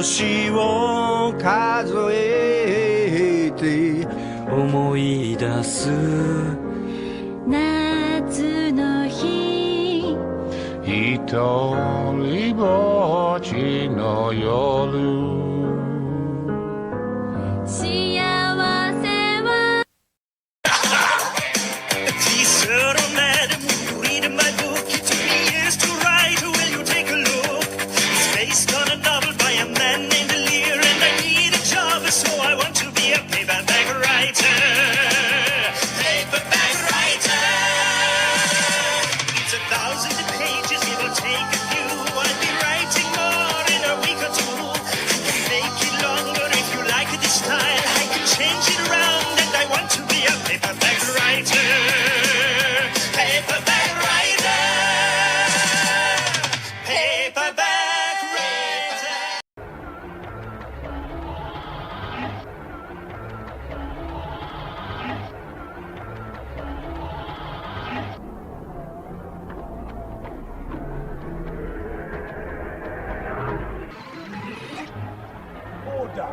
星を数えて思い出す夏の日一人ぼっちの夜幸せは These little madam, reading my book. It took me years to write. Will you take a look? It's based on a novel by a man named Lear, and I need a job, so I want to be a paperback writer. Paperback writer. It's 1,000 pages, give or take a few. I'll be writing more in a week or two. I can make it longer if you like this style. I can change it around, and I want to be a paperback writer. Paperback writer. Paperback writer. Order!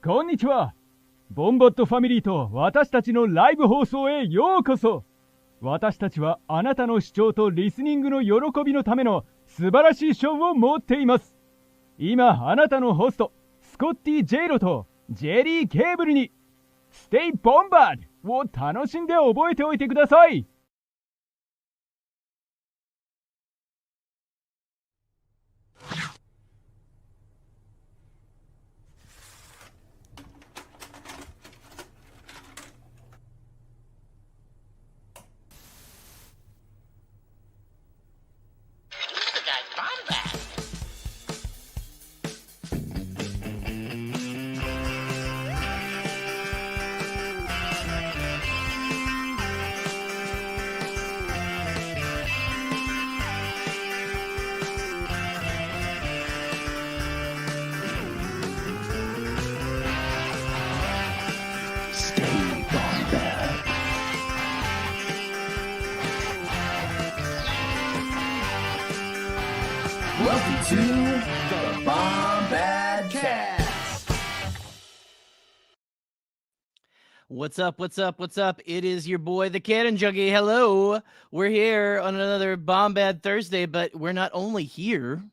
こんにちは。ボンバットファミリーと私たちのライブ放送へようこそ。私たちはあなたの視聴とリスニングの喜びのための素晴らしいショーを持っています。今あなたのホストスコッティ・ジェイロとジェリー・ケーブルにステイ・ボンバードを楽しんで覚えておいてください。Welcome to the Bombad Cast. What's up? What's up? What's up? It is your boy, the Cannon Junkie. Hello. We're here on another Bombad Thursday, but we're not only here.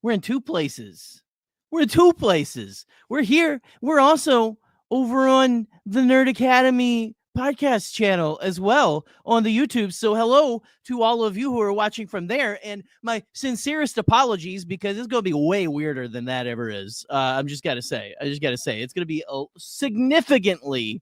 We're in two places. We're here. We're also over on the Nerd Academy podcast channel as well on the YouTube. So hello to all of you who are watching from there, and my sincerest apologies because it's going to be way weirder than that ever is. I just got to say it's going to be significantly,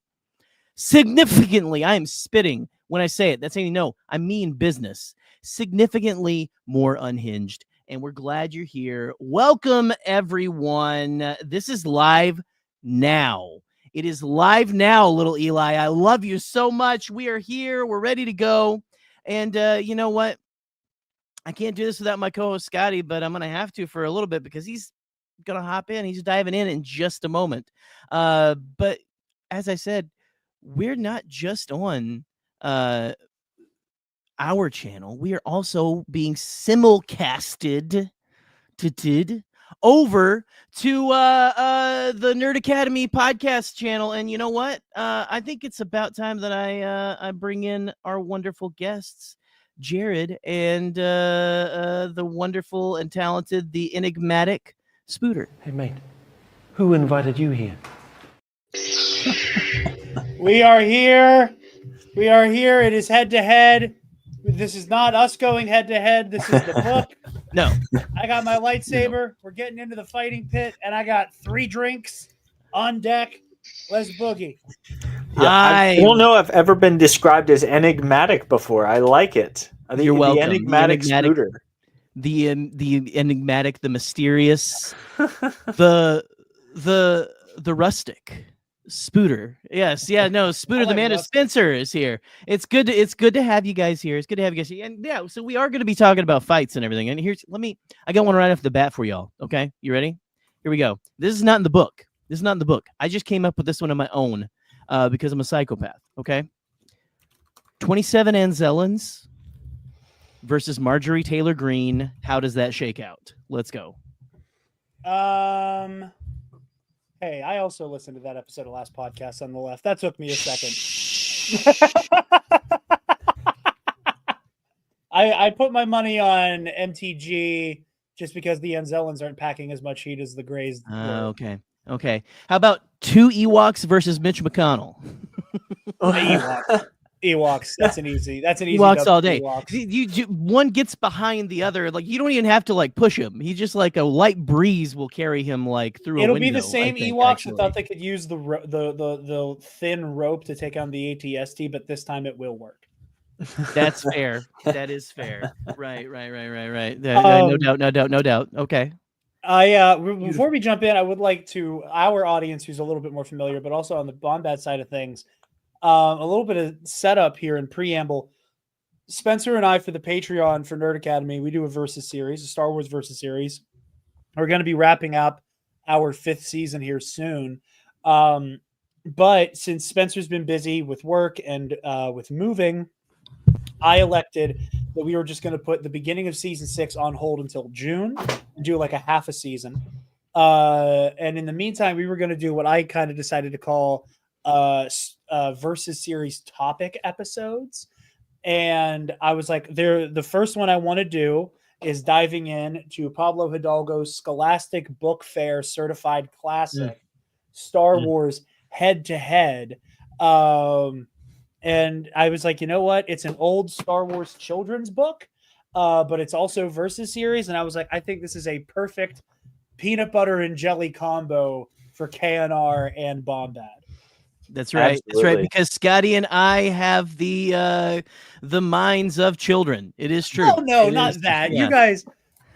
I am spitting when I say it. That's how you know I mean business. Significantly more unhinged, and we're glad you're here. Welcome everyone. This is live now. It is live now, little Eli. I love you so much. We are here. We're ready to go. And you know what? I can't do this without my co-host, Scotty, but I'm going to have to for a little bit because he's going to hop in. He's diving in just a moment. But as I said, we're not just on our channel. We are also being simulcasted over to the Nerd Academy podcast channel. And you know what? I think it's about time that I bring in our wonderful guests, Jarod and the wonderful and talented, the enigmatic Spooter. Hey, mate, who invited you here? We are here. It is head-to-head. This is not us going head-to-head. This is the book. No. I got my lightsaber. We're getting into the fighting pit, and I got 3 drinks on deck. Let's boogie. Yeah, I don't know if I've ever been described as enigmatic before. I like it. I think You're welcome. The enigmatic Spooter. The enigmatic, the mysterious, the rustic. Spooter. Yes. Yeah. No. Spooter, the man of Spencer, is here. It's good to have you guys here. It's good to have you guys here. And yeah, so we are going to be talking about fights and everything. And I got one right off the bat for y'all. Okay, you ready? Here we go. This is not in the book. I just came up with this one on my own because I'm a psychopath. Okay. 27 Anzellans versus Marjorie Taylor Greene. How does that shake out? Let's go. Hey, I also listened to that episode of Last Podcast on the Left. That took me a second. I put my money on MTG just because the Anzellans aren't packing as much heat as the Greys. Okay. How about 2 Ewoks versus Mitch McConnell? Ewoks. That's an easy. Ewoks all day. Ewoks. One gets behind the other. Like, you don't even have to like push him. He just like a light breeze will carry him like through. It'll a window, be the same I think, Ewoks actually. that thought they could use the thin rope to take on the ATST, but this time it will work. That's fair. That is fair. Right. No doubt. Okay. Before we jump in, I would like to our audience who's a little bit more familiar, but also on the Bombad side of things, a little bit of setup here and preamble. Spencer and I, for the Patreon for Nerd Academy, we do a versus series, a Star Wars versus series. We're going to be wrapping up our 5th season here soon. But since Spencer's been busy with work and with moving, I elected that we were just going to put the beginning of season 6 on hold until June and do like a half a season. And in the meantime, we were going to do what I kind of decided to call versus series topic episodes. And I was like, the first one I want to do is diving in to Pablo Hidalgo's Scholastic Book Fair Certified Classic, Star Wars head to head. And I was like, you know what? It's an old Star Wars children's book, but it's also versus series. And I was like, I think this is a perfect peanut butter and jelly combo for KNR and Bombad. That's right. Absolutely. That's right. Because Scotty and I have the minds of children. It is true. Oh no, It not is- that. yeah. You guys,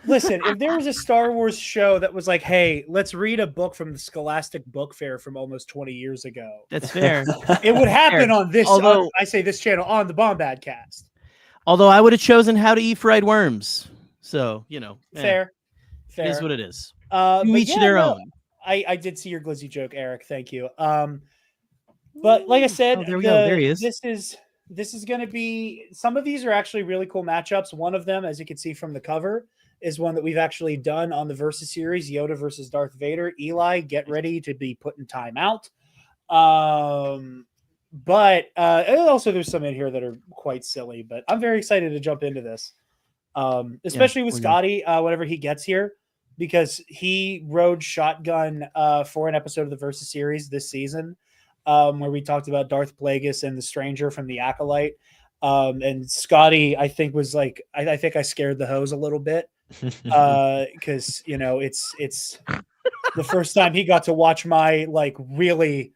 listen. If there was a Star Wars show that was like, "Hey, let's read a book from the Scholastic Book Fair from almost 20 years ago," That's fair. it would happen on this. Although- I say this channel on the Bombad Cast. Although I would have chosen How to Eat Fried Worms. So, Fair. It is what it is. But To each yeah, their no, own. I did see your glizzy joke, Eric. Thank you. But like I said, Oh, there we go. There he is. This is going to be, some of these are actually really cool matchups. One of them, as you can see from the cover, is one that we've actually done on the Versus series, Yoda versus Darth Vader. Eli, get ready to be put in timeout. But also there's some in here that are quite silly, but I'm very excited to jump into this. Especially with we're Scotty, whenever he gets here, because he rode shotgun for an episode of the Versus series this season, where we talked about Darth Plagueis and the Stranger from the Acolyte. And Scotty, I think, was like, I think I scared the hose a little bit, because it's the first time he got to watch my really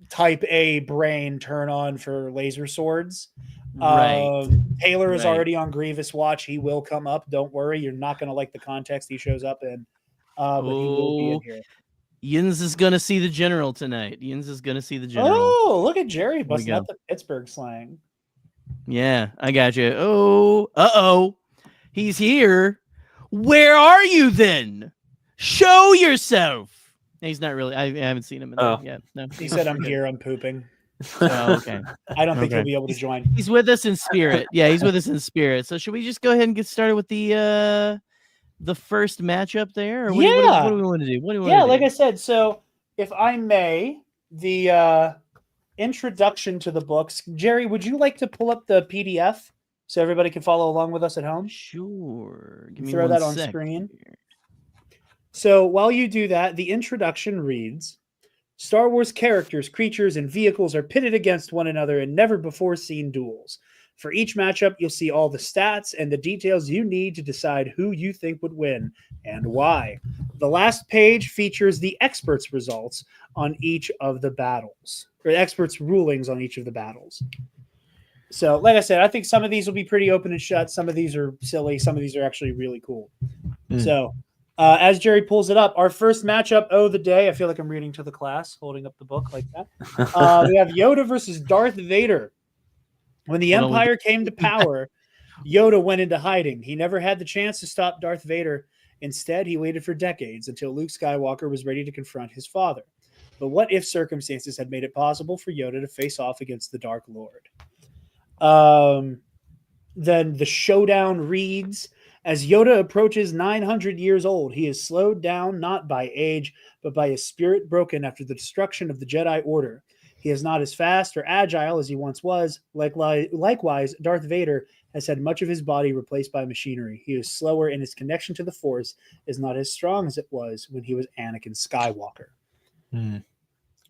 type A brain turn on for laser swords. Right. Taylor is Right. already on Grievous watch. He will come up. Don't worry. You're not going to like the context he shows up in. But he will be in here. Yins is going to see the general tonight. Yins is going to see the general. Oh, look at Gerry we busting go. out the Pittsburgh slang. Yeah, I got you. Oh, he's here. Where are you then? Show yourself. He's not really. I haven't seen him in there yet. No, He said, "I'm here. I'm pooping." Oh, okay. I don't think Okay. he'll be able to join. He's with us in spirit. Yeah, he's with us in spirit. So should we just go ahead and get started with the first matchup there? Or what do we want to do? What do we want to do? Like I said, so if I may, the introduction to the books. Gerry, would you like to pull up the PDF so everybody can follow along with us at home? Sure. Give me Throw one that on sec screen. here. So while you do that, the introduction reads, Star Wars characters, creatures, and vehicles are pitted against one another in never-before-seen duels. For each matchup, you'll see all the stats and the details you need to decide who you think would win and why. The last page features the experts' results on each of the battles, or experts' rulings on each of the battles. So, like I said, I think some of these will be pretty open and shut. Some of these are silly. Some of these are actually really cool. So, as Gerry pulls it up, our first matchup of the day, I feel like I'm reading to the class, holding up the book like that. We have Yoda versus Darth Vader. When the Empire came to power, Yoda went into hiding. He never had the chance to stop Darth Vader. Instead, he waited for decades until Luke Skywalker was ready to confront his father. But what if circumstances had made it possible for Yoda to face off against the Dark Lord? Then the showdown reads, as Yoda approaches 900 years old, he is slowed down not by age, but by a spirit broken after the destruction of the Jedi Order. He is not as fast or agile as he once was. Likewise, Darth Vader has had much of his body replaced by machinery. He is slower, and his connection to the Force is not as strong as it was when he was Anakin Skywalker.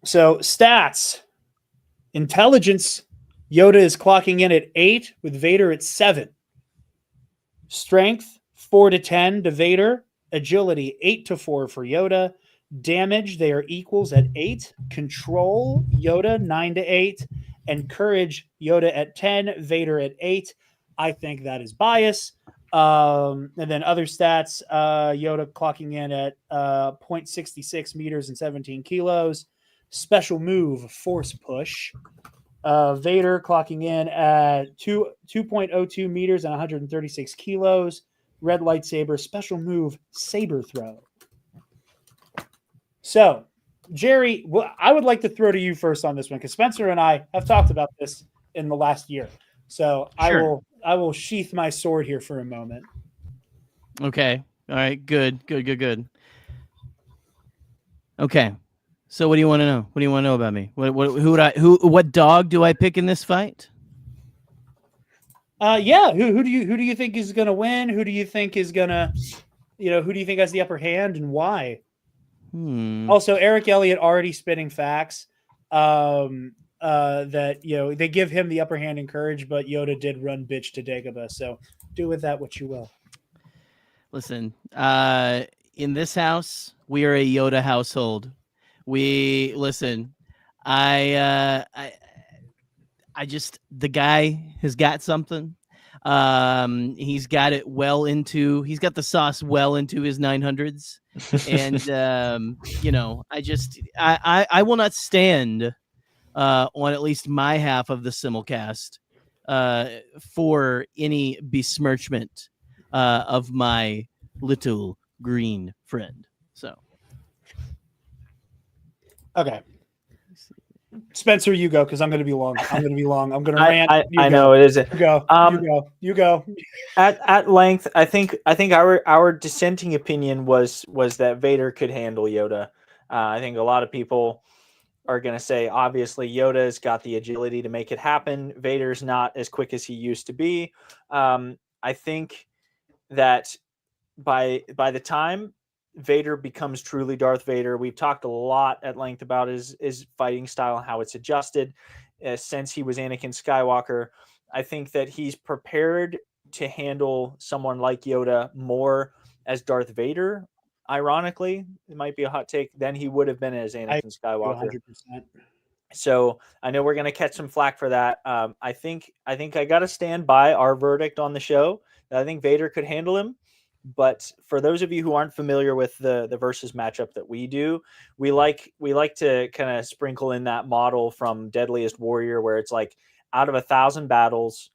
So, stats. Intelligence, Yoda is clocking in at 8 with Vader at 7. Strength, 4 to 10 to Vader. Agility, 8 to 4 for Yoda. Damage, they are equals at 8. Control, Yoda, 9 to 8. And courage, Yoda at 10, Vader at 8. I think that is bias. And then other stats, Yoda clocking in at 0.66 meters and 17 kilos. Special move, force push. Vader clocking in at 2.02 meters and 136 kilos. Red lightsaber, special move, saber throw. So, Gerry, I would like to throw to you first on this one because Spencer and I have talked about this in the last year. So Sure. I will sheath my sword here for a moment. Okay. All right. Good. Okay. So what do you want to know? What do you want to know about me? What dog do I pick in this fight? Yeah. Who do you think is going to win? Who do you think is going to, who do you think has the upper hand and why? Also, Eric Elliott already spitting facts that, they give him the upper hand in courage, but Yoda did run bitch to Dagobah. So do with that what you will. Listen, in this house, we are a Yoda household. The guy has got something. He's got it he's got the sauce well into his 900s. And, I will not stand on at least my half of the simulcast for any besmirchment of my little green friend. So. Okay. Spencer, you go because I'm going to be long. I'm going to rant. I know it is. You go. At length, I think our dissenting opinion was that Vader could handle Yoda. I think a lot of people are going to say, obviously, Yoda's got the agility to make it happen. Vader's not as quick as he used to be. I think that by the time Vader becomes truly Darth Vader, we've talked a lot at length about his fighting style and how it's adjusted since he was Anakin Skywalker. I think that he's prepared to handle someone like Yoda more as Darth Vader. Ironically, it might be a hot take, than he would have been as Anakin Skywalker. 100%. So I know we're going to catch some flack for that. I think I got to stand by our verdict on the show. I think Vader could handle him. But for those of you who aren't familiar with the versus matchup that we do, we like to kind of sprinkle in that model from Deadliest Warrior, where it's like out of 1,000 battles,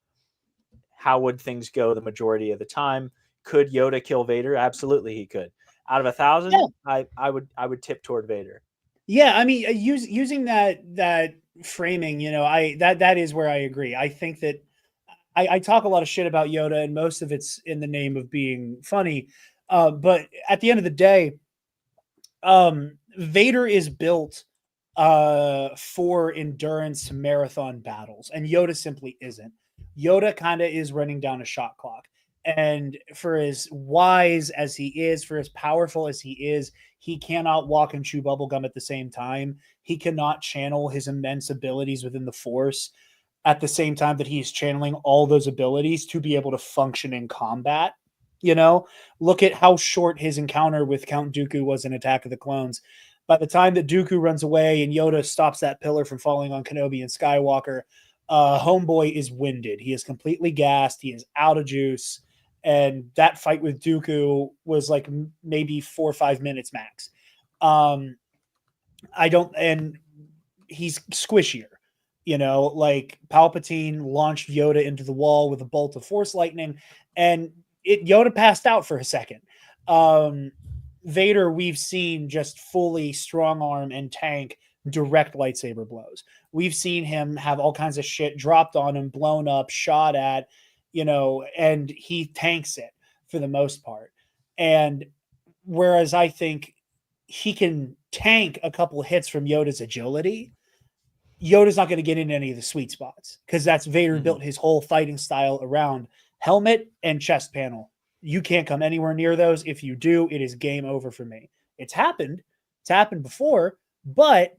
how would things go the majority of the time? Could Yoda kill Vader? Absolutely, he could. Out of 1,000, yeah. I would tip toward Vader. Yeah, I mean, using that framing, that is where I agree. I think that I talk a lot of shit about Yoda, and most of it's in the name of being funny. But at the end of the day, Vader is built for endurance marathon battles, and Yoda simply isn't. Yoda kind of is running down a shot clock. And for as wise as he is, for as powerful as he is, he cannot walk and chew bubblegum at the same time. He cannot channel his immense abilities within the Force at the same time that he's channeling all those abilities to be able to function in combat. Look at how short his encounter with Count Dooku was in Attack of the Clones. By the time that Dooku runs away and Yoda stops that pillar from falling on Kenobi and Skywalker, Homeboy is winded. He is completely gassed. He is out of juice. And that fight with Dooku was like maybe 4 or 5 minutes max. And he's squishier. Like Palpatine launched Yoda into the wall with a bolt of Force lightning, and Yoda passed out for a second. Vader, we've seen just fully strong arm and tank direct lightsaber blows. We've seen him have all kinds of shit dropped on him, blown up, shot at, and he tanks it for the most part. And whereas I think he can tank a couple hits from Yoda's agility, Yoda's not going to get into any of the sweet spots because that's Vader built his whole fighting style around helmet and chest panel. You can't come anywhere near those. If you do, it is game over for me. It's happened. It's happened before, but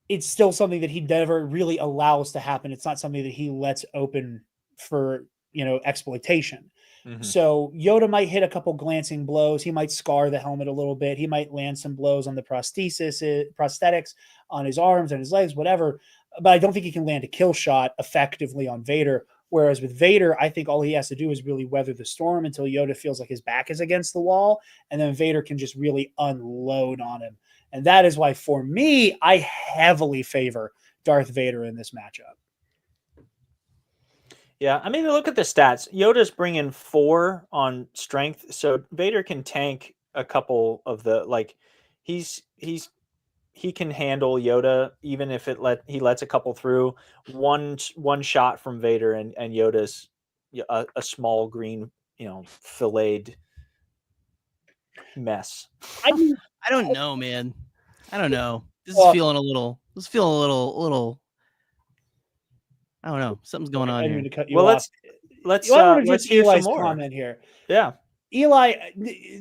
it's still something that he never really allows to happen. It's not something that he lets open for, exploitation. So Yoda might hit a couple glancing blows. He might scar the helmet a little bit. He might land some blows on the prosthetics on his arms and his legs, whatever. But I don't think he can land a kill shot effectively on Vader. Whereas with Vader, I think all he has to do is really weather the storm until Yoda feels like his back is against the wall. And then Vader can just really unload on him. And that is why, for me, I heavily favor Darth Vader in this matchup. Yeah, I mean, look at the stats. Yoda's bringing 4 on strength, so Vader can tank a couple of the he can handle Yoda even if he lets a couple through. One shot from Vader and Yoda's a small green, filleted mess. I don't know, man. I don't know. This is feeling a little. I don't know. Something's going on here. Well, let's hear Eli's some more. Comment here. Yeah, Eli,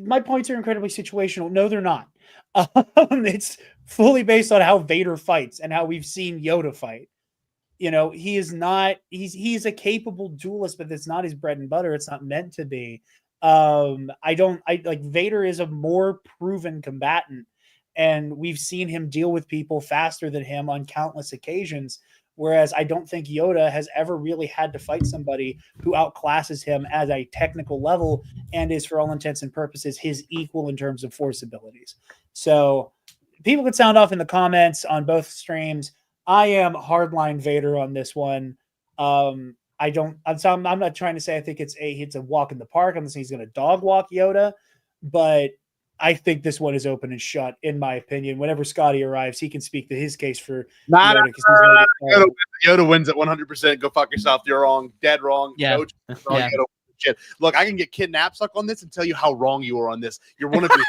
my points are incredibly situational. No, they're not. It's fully based on how Vader fights and how we've seen Yoda fight. He is not. He's a capable duelist, but that's not his bread and butter. It's not meant to be. Vader is a more proven combatant, and we've seen him deal with people faster than him on countless occasions. Whereas I don't think Yoda has ever really had to fight somebody who outclasses him at a technical level and is, for all intents and purposes, his equal in terms of force abilities. So people can sound off in the comments on both streams. I am hardline Vader on this one. I'm not trying to say I think it's a walk in the park. I'm not saying he's going to dog walk Yoda, but I think this one is open and shut, in my opinion. Whenever Scotty arrives, he can speak to his case for Yoda. Yoda wins at 100%. Go fuck yourself. You're wrong. Dead wrong. Yeah. Coach, wrong. Yeah. Yoda, shit. Look, I can get kidnapped suck on this and tell you how wrong you are on this. You're one of your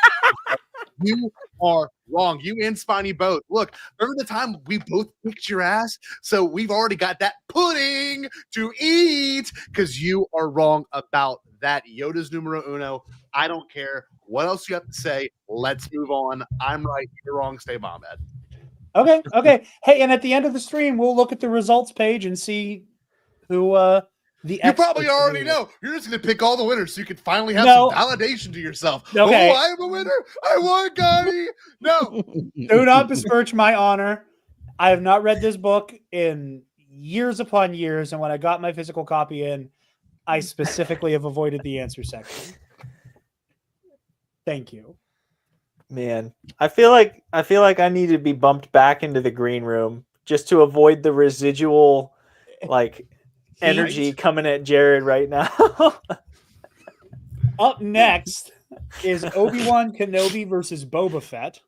You are wrong. You and Spiny both. Look, remember the time we both kicked your ass? So we've already got that pudding to eat because you are wrong about that. Yoda's numero uno. I don't care what else you have to say. Let's move on. I'm right. You're wrong. Stay Bombad. Okay. Hey, and at the end of the stream, we'll look at the results page and see who you probably already know. You're just going to pick all the winners so you can finally have some validation to yourself. Okay. Oh, I am a winner. I won, Gotti. No. Do not besmirch my honor. I have not read this book in years upon years, and when I got my physical copy in, I specifically have avoided the answer section. Thank you. Man, I feel like I need to be bumped back into the green room just to avoid the residual energy coming at Jarod right now. Up next is Obi-Wan Kenobi versus Boba Fett.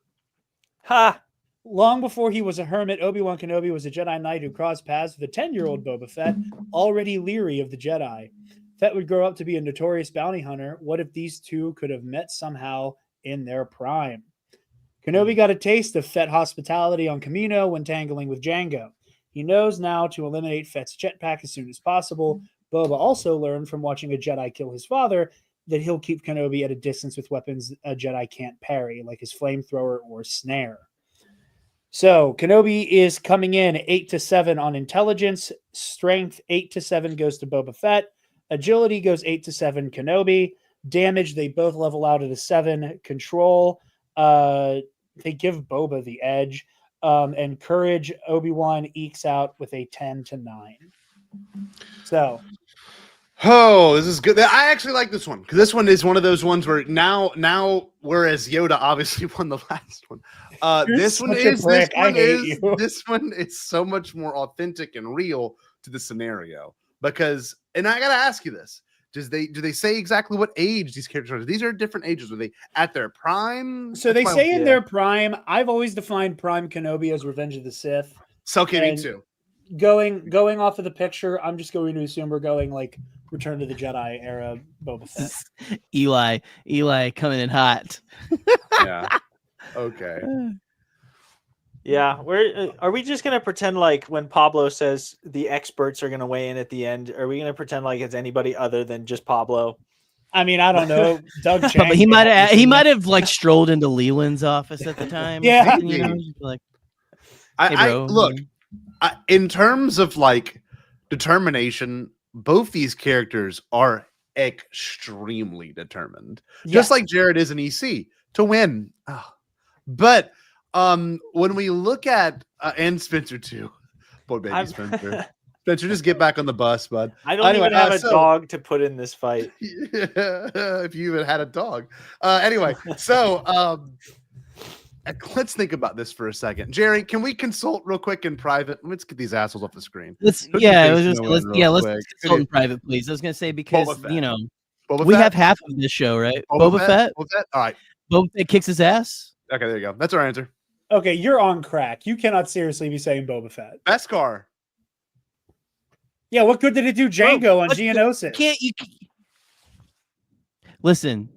Ha! Long before he was a hermit, Obi-Wan Kenobi was a Jedi Knight who crossed paths with a 10-year-old Boba Fett, already leery of the Jedi. Fett would grow up to be a notorious bounty hunter. What if these two could have met somehow in their prime? Kenobi got a taste of Fett hospitality on Kamino when tangling with Jango. He knows now to eliminate Fett's jetpack as soon as possible. Boba also learned from watching a Jedi kill his father that he'll keep Kenobi at a distance with weapons a Jedi can't parry, like his flamethrower or snare. So Kenobi is coming in 8-7 on intelligence. Strength 8-7 goes to Boba Fett. Agility goes 8-7 Kenobi. Damage, they both level out at a 7. Control, they give Boba the edge. And courage, Obi-Wan ekes out with a 10-9. So, this is good. I actually like this one because this one is one of those ones where now, whereas Yoda obviously won the last one, this one is so much more authentic and real to the scenario because, and I gotta ask you this: do they say exactly what age these characters are? These are different ages. Are they at their prime? So they That's say my- in their prime. I've always defined prime Kenobi as Revenge of the Sith. So okay, me and too. Going off of the picture, I'm just going to assume we're going like Return to the Jedi era Boba Fett. Eli coming in hot. Yeah. Okay. Yeah, are we just gonna pretend like when Pablo says the experts are gonna weigh in at the end? Are we gonna pretend like it's anybody other than just Pablo? I mean, I don't know. Doug Chang. But he might have like strolled into Leland's office at the time. Yeah. You know, just like, I hey, bro, look, in terms of like determination, both these characters are extremely determined, just like Jarod is in EC to win. Oh. But when we look at and Spencer too, boy, baby Spencer, Spencer, just get back on the bus, bud. I don't even have a dog to put in this fight. If you even had a dog. Anyway, so let's think about this for a second. Jerry, can we consult real quick in private? Let's get these assholes off the screen. Let's consult in private, please. I was gonna say because we have half of this show, right? Boba Fett. All right. Boba Fett kicks his ass. Okay, there you go. That's our answer. Okay, you're on crack. You cannot seriously be saying Boba Fett. Beskar. Yeah, what good did it do Django on Geonosis? Listen.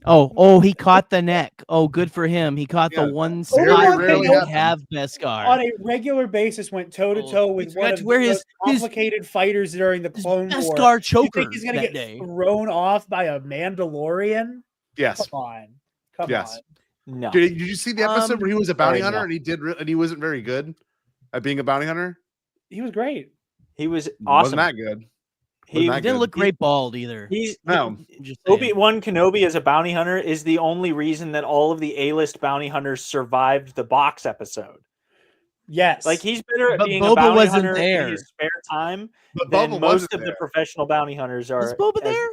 Oh, he caught the neck. Oh, good for him. He caught the one spot that you have Beskar. On a regular basis, went toe to toe with one of the most complicated fighters during the Clone War. Beskar choker. You think he's going to get thrown off by a Mandalorian? Yes. Come on. No. Did you see the episode where he was a bounty hunter and he wasn't very good at being a bounty hunter? He was great. He was awesome. Wasn't that good? He didn't look great bald either. Obi-Wan Kenobi as a bounty hunter is the only reason that all of the A-list bounty hunters survived the box episode. Yes. Like he's better at being Boba a bounty wasn't hunter there. in his spare time But than Boba most wasn't of the there. professional bounty hunters are. Was Boba there?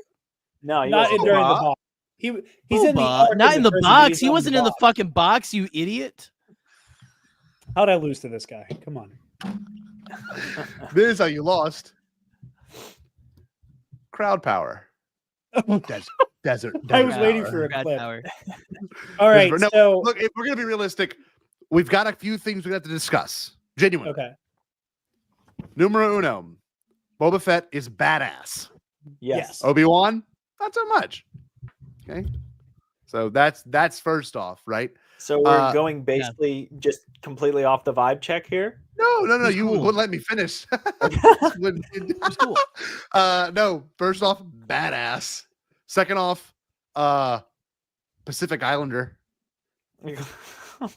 No, he not wasn't. during the box. He's in the arc not in the prison, box. he's He on wasn't in the fucking box, you idiot. How'd I lose to this guy? Come on. This is how you lost. Crowd power. Desert. I was waiting power. for a Crowd clip. power. All right, No, so look, if we're gonna be realistic, we've got a few things we have to discuss. Genuinely. okay. Numero uno. Boba Fett is badass. Yes. Obi-Wan, not so much. Okay. So that's first off, right? So we're going basically just completely off the vibe check here. No. You cool. wouldn't let me finish. Cool. No. First off, badass. Second off, Pacific Islander.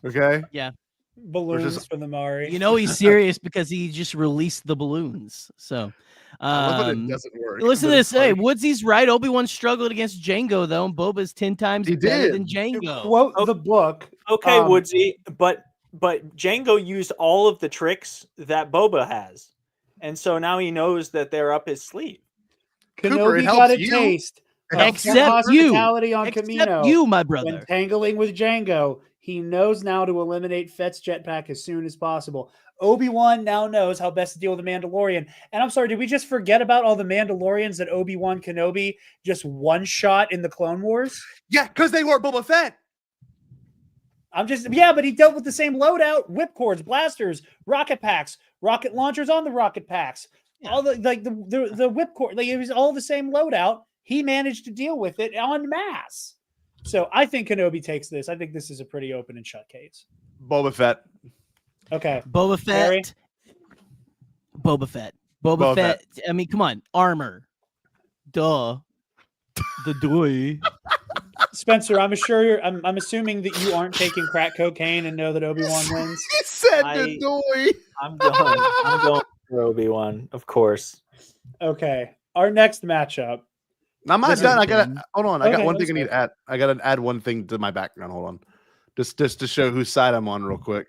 Okay. Yeah. Balloons from the Mari. You know he's serious because he just released the balloons. So I love that it doesn't work. listen but to it's this. Hey, funny. Woodsy's right. Obi-Wan struggled against Django, though, and Boba's 10 times He better did. than Django. Quote the book. Okay, Woodsy, but Django used all of the tricks that Boba has, and so now he knows that they're up his sleeve. Cooper, it Kenobi got helps a you. taste. of Except you. hospitality on Except Camino. you, my When brother. tangling with Django, he knows now to eliminate Fett's jetpack as soon as possible. Obi-Wan now knows how best to deal with the Mandalorian. And I'm sorry, did we just forget about all the Mandalorians that Obi-Wan Kenobi just one-shot in the Clone Wars? Yeah, because they were Boba Fett. But he dealt with the same loadout: whipcords, blasters, rocket packs, rocket launchers on the rocket packs. All the whipcord, it was all the same loadout. He managed to deal with it en masse. So I think Kenobi takes this. I think this is a pretty open and shut case. Boba Fett. Okay. Boba Fett. Gerry? Boba Fett. I mean, come on. Armor. Duh. The doy. Spencer, I'm assuming that you aren't taking crack cocaine and know that Obi-Wan wins. He said the doy. I'm going for Obi-Wan, of course. Okay. Our next matchup. I'm not done. I got Okay, one that's thing I need to add. I gotta add one thing to my background. Hold on. Just to show whose side I'm on real quick.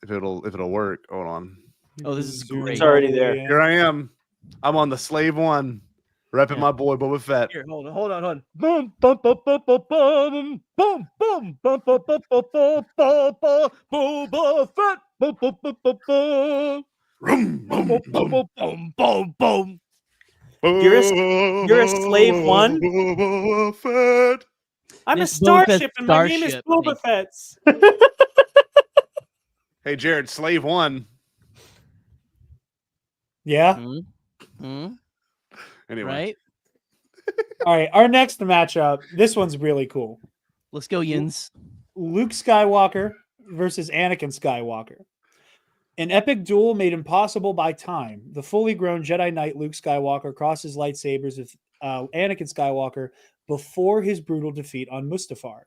If it'll work. Hold on. Oh, this is great. It's already there. Here I am. I'm on the slave one. Repping my boy Boba Fett. Here, hold on. Boom, boom, boom, boom, boom, boom, boom, boom, boom, boom, boom, boom, boom, boom, Boba Fett. Boom, boom, boom, boom, boom. Boom, boom, boom. Boom, boom, boom. You're a slave one? Boba Fett. I'm a It's Boba Fett's starship, and my name is starship. Boba Fett. Hey, Jared, slave one. Yeah. Mhm. Anyway, Right? All right. Our next matchup. This one's really cool. Let's go, Yins. Luke Skywalker versus Anakin Skywalker. An epic duel made impossible by time. The fully grown Jedi Knight Luke Skywalker crosses lightsabers with Anakin Skywalker before his brutal defeat on Mustafar.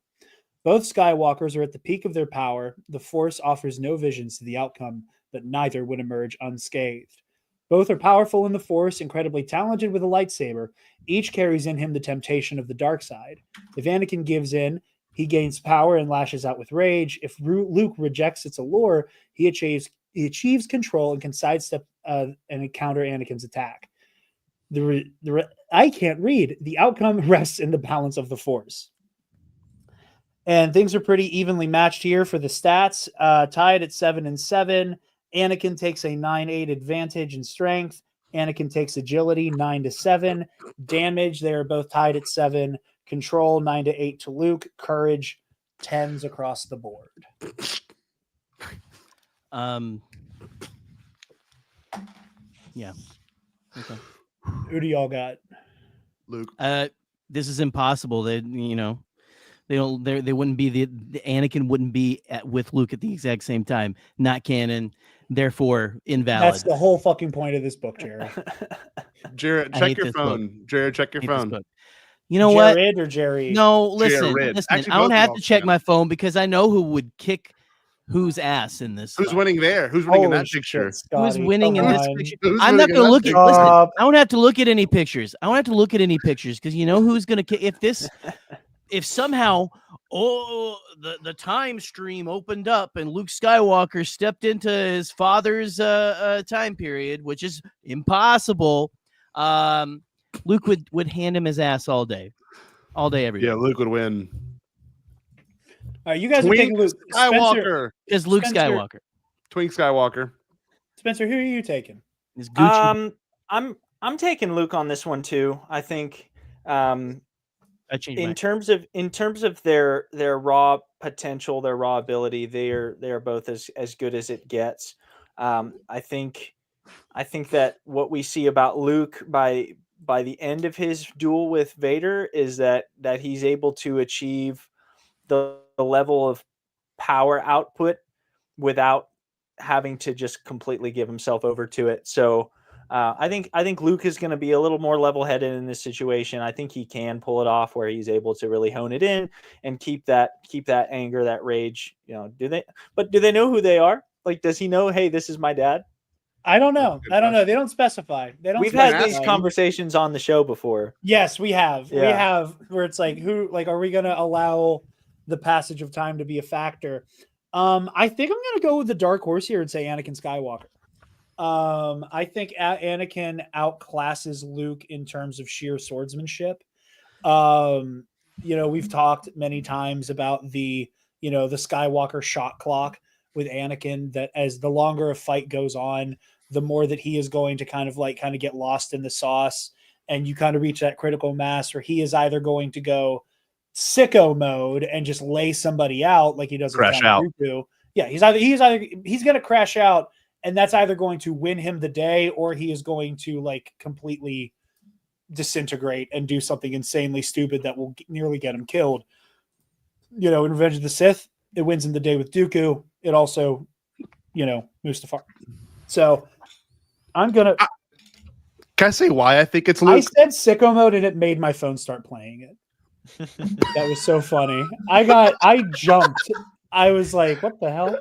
Both Skywalkers are at the peak of their power. The Force offers no visions to the outcome, but neither would emerge unscathed. Both are powerful in the Force, incredibly talented with a lightsaber. Each carries in him the temptation of the dark side. If Anakin gives in, he gains power and lashes out with rage. If Luke rejects its allure, he achieves control and can sidestep and counter Anakin's attack. I can't read. The outcome rests in the balance of the Force. And things are pretty evenly matched here for the stats. Tied at 7-7. Anakin takes a 9-8 advantage in strength. Anakin takes agility 9-7. Damage, they are both tied at 7. Control 9-8 to Luke. Courage 10s across the board. Yeah. Okay. Who do y'all got? Luke. This is impossible. They wouldn't be the Anakin wouldn't be with Luke at the exact same time. Not canon, therefore invalid. That's the whole fucking point of this book, Jerry. Jared, check your phone. Jared, check your phone. You know what? Jared or Jerry? No, listen. Jared. Listen, Actually, I don't both have of to y'all check can. my phone because I know who would kick whose ass in this. Who's fight. winning there? Who's winning in Holy that picture? shit, Who's Scotty, winning in come this on. picture? Who's I'm not winning in going to that look at. picture? Listen, Stop. I don't have to look at any pictures. I don't have to look at any pictures because you know who's going to kick. If somehow, the time stream opened up and Luke Skywalker stepped into his father's time period, which is impossible, Luke would hand him his ass all day, every day. Yeah, Luke would win. All right, you guys are Twink taking Luke. Skywalker. Is Luke Spencer. Skywalker? Twink Skywalker. Spencer, who are you taking? Is Gucci? I'm taking Luke on this one too. I think I changed in my. terms of their raw potential, their raw ability, they are both as good as it gets. I think that what we see about Luke by the end of his duel with Vader is that he's able to achieve the level of power output without having to just completely give himself over to it. So I think Luke is going to be a little more level-headed in this situation. I think he can pull it off where he's able to really hone it in and keep that anger, that rage. Do they know who they are? Like, does he know, hey, this is my dad? I don't know. They don't specify. We've had these conversations on the show before. Yes, we have. Yeah. We have where it's like, are we going to allow the passage of time to be a factor? I think I'm going to go with the dark horse here and say Anakin Skywalker. I think Anakin outclasses Luke in terms of sheer swordsmanship. We've talked many times about the Skywalker shot clock with Anakin, that as the longer a fight goes on, the more that he is going to kind of get lost in the sauce, and you kind of reach that critical mass where he is either going to go sicko mode and just lay somebody out like he does Crash out. Yeah, he's going to crash out, and that's either going to win him the day, or he is going to like completely disintegrate and do something insanely stupid that will nearly get him killed. In Revenge of the Sith, it wins him the day with Dooku. It also, Mustafar. So I'm gonna. Can I say why I think it's Luke? I said sicko mode, and it made my phone start playing it. That was so funny. I jumped. I was like, what the hell?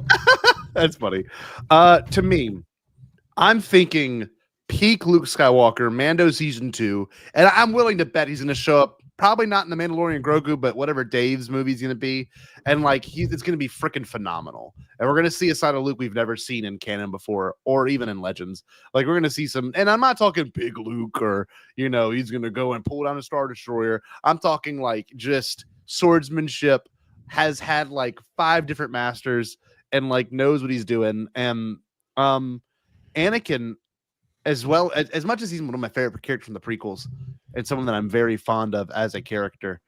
That's funny. To me, I'm thinking peak Luke Skywalker, Mando season 2, and I'm willing to bet he's going to show up. Probably not in the Mandalorian Grogu, but whatever Dave's movie's going to be, and like it's going to be freaking phenomenal. And we're going to see a side of Luke we've never seen in canon before, or even in Legends. Like we're going to see some, and I'm not talking big Luke or he's going to go and pull down a Star Destroyer. I'm talking like just swordsmanship. Has had like 5 different masters and like knows what he's doing. And Anakin, as well as much as he's one of my favorite characters from the prequels, and someone that I'm very fond of as a character.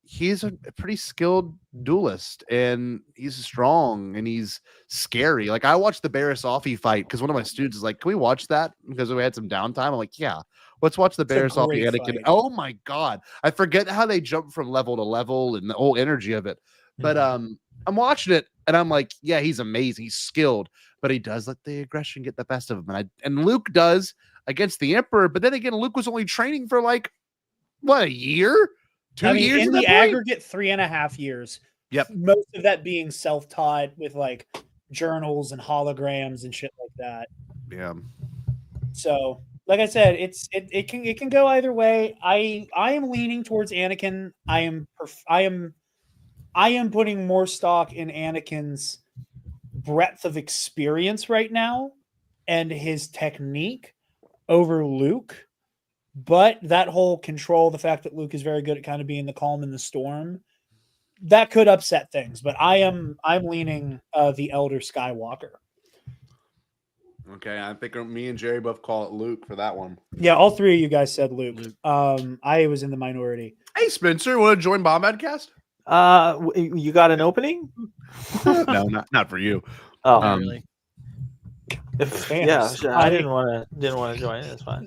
He's a pretty skilled duelist, and he's strong, and he's scary. Like I watched the Barasafi fight because one of my students is like, "Can we watch that?" Because we had some downtime. I'm like, "Yeah, let's watch the Barasafi Anakin." fight. Oh my god, I forget how they jump from level to level and the whole energy of it. But I'm watching it, and I'm like, "Yeah, he's amazing. He's skilled, but he does let the aggression get the best of him." And Luke does against the Emperor, but then again, Luke was only training for like what, a year? 2 years in at the that point? aggregate, 3.5 years. Yep. Most of that being self-taught with like journals and holograms and shit like that. Yeah. So, like I said, it can go either way. I am leaning towards Anakin. I am putting more stock in Anakin's breadth of experience right now and his technique over Luke. But that whole control, the fact that Luke is very good at kind of being the calm in the storm, that could upset things. But I'm leaning the Elder Skywalker. Okay, I think me and Gerry both call it Luke for that one. Yeah, all three of you guys said Luke. I was in the minority. Hey, Spencer, want to join Bombadcast? You got an opening? No, not for you. Oh, Not really. Yeah, sure. I didn't want to join it. It's fine.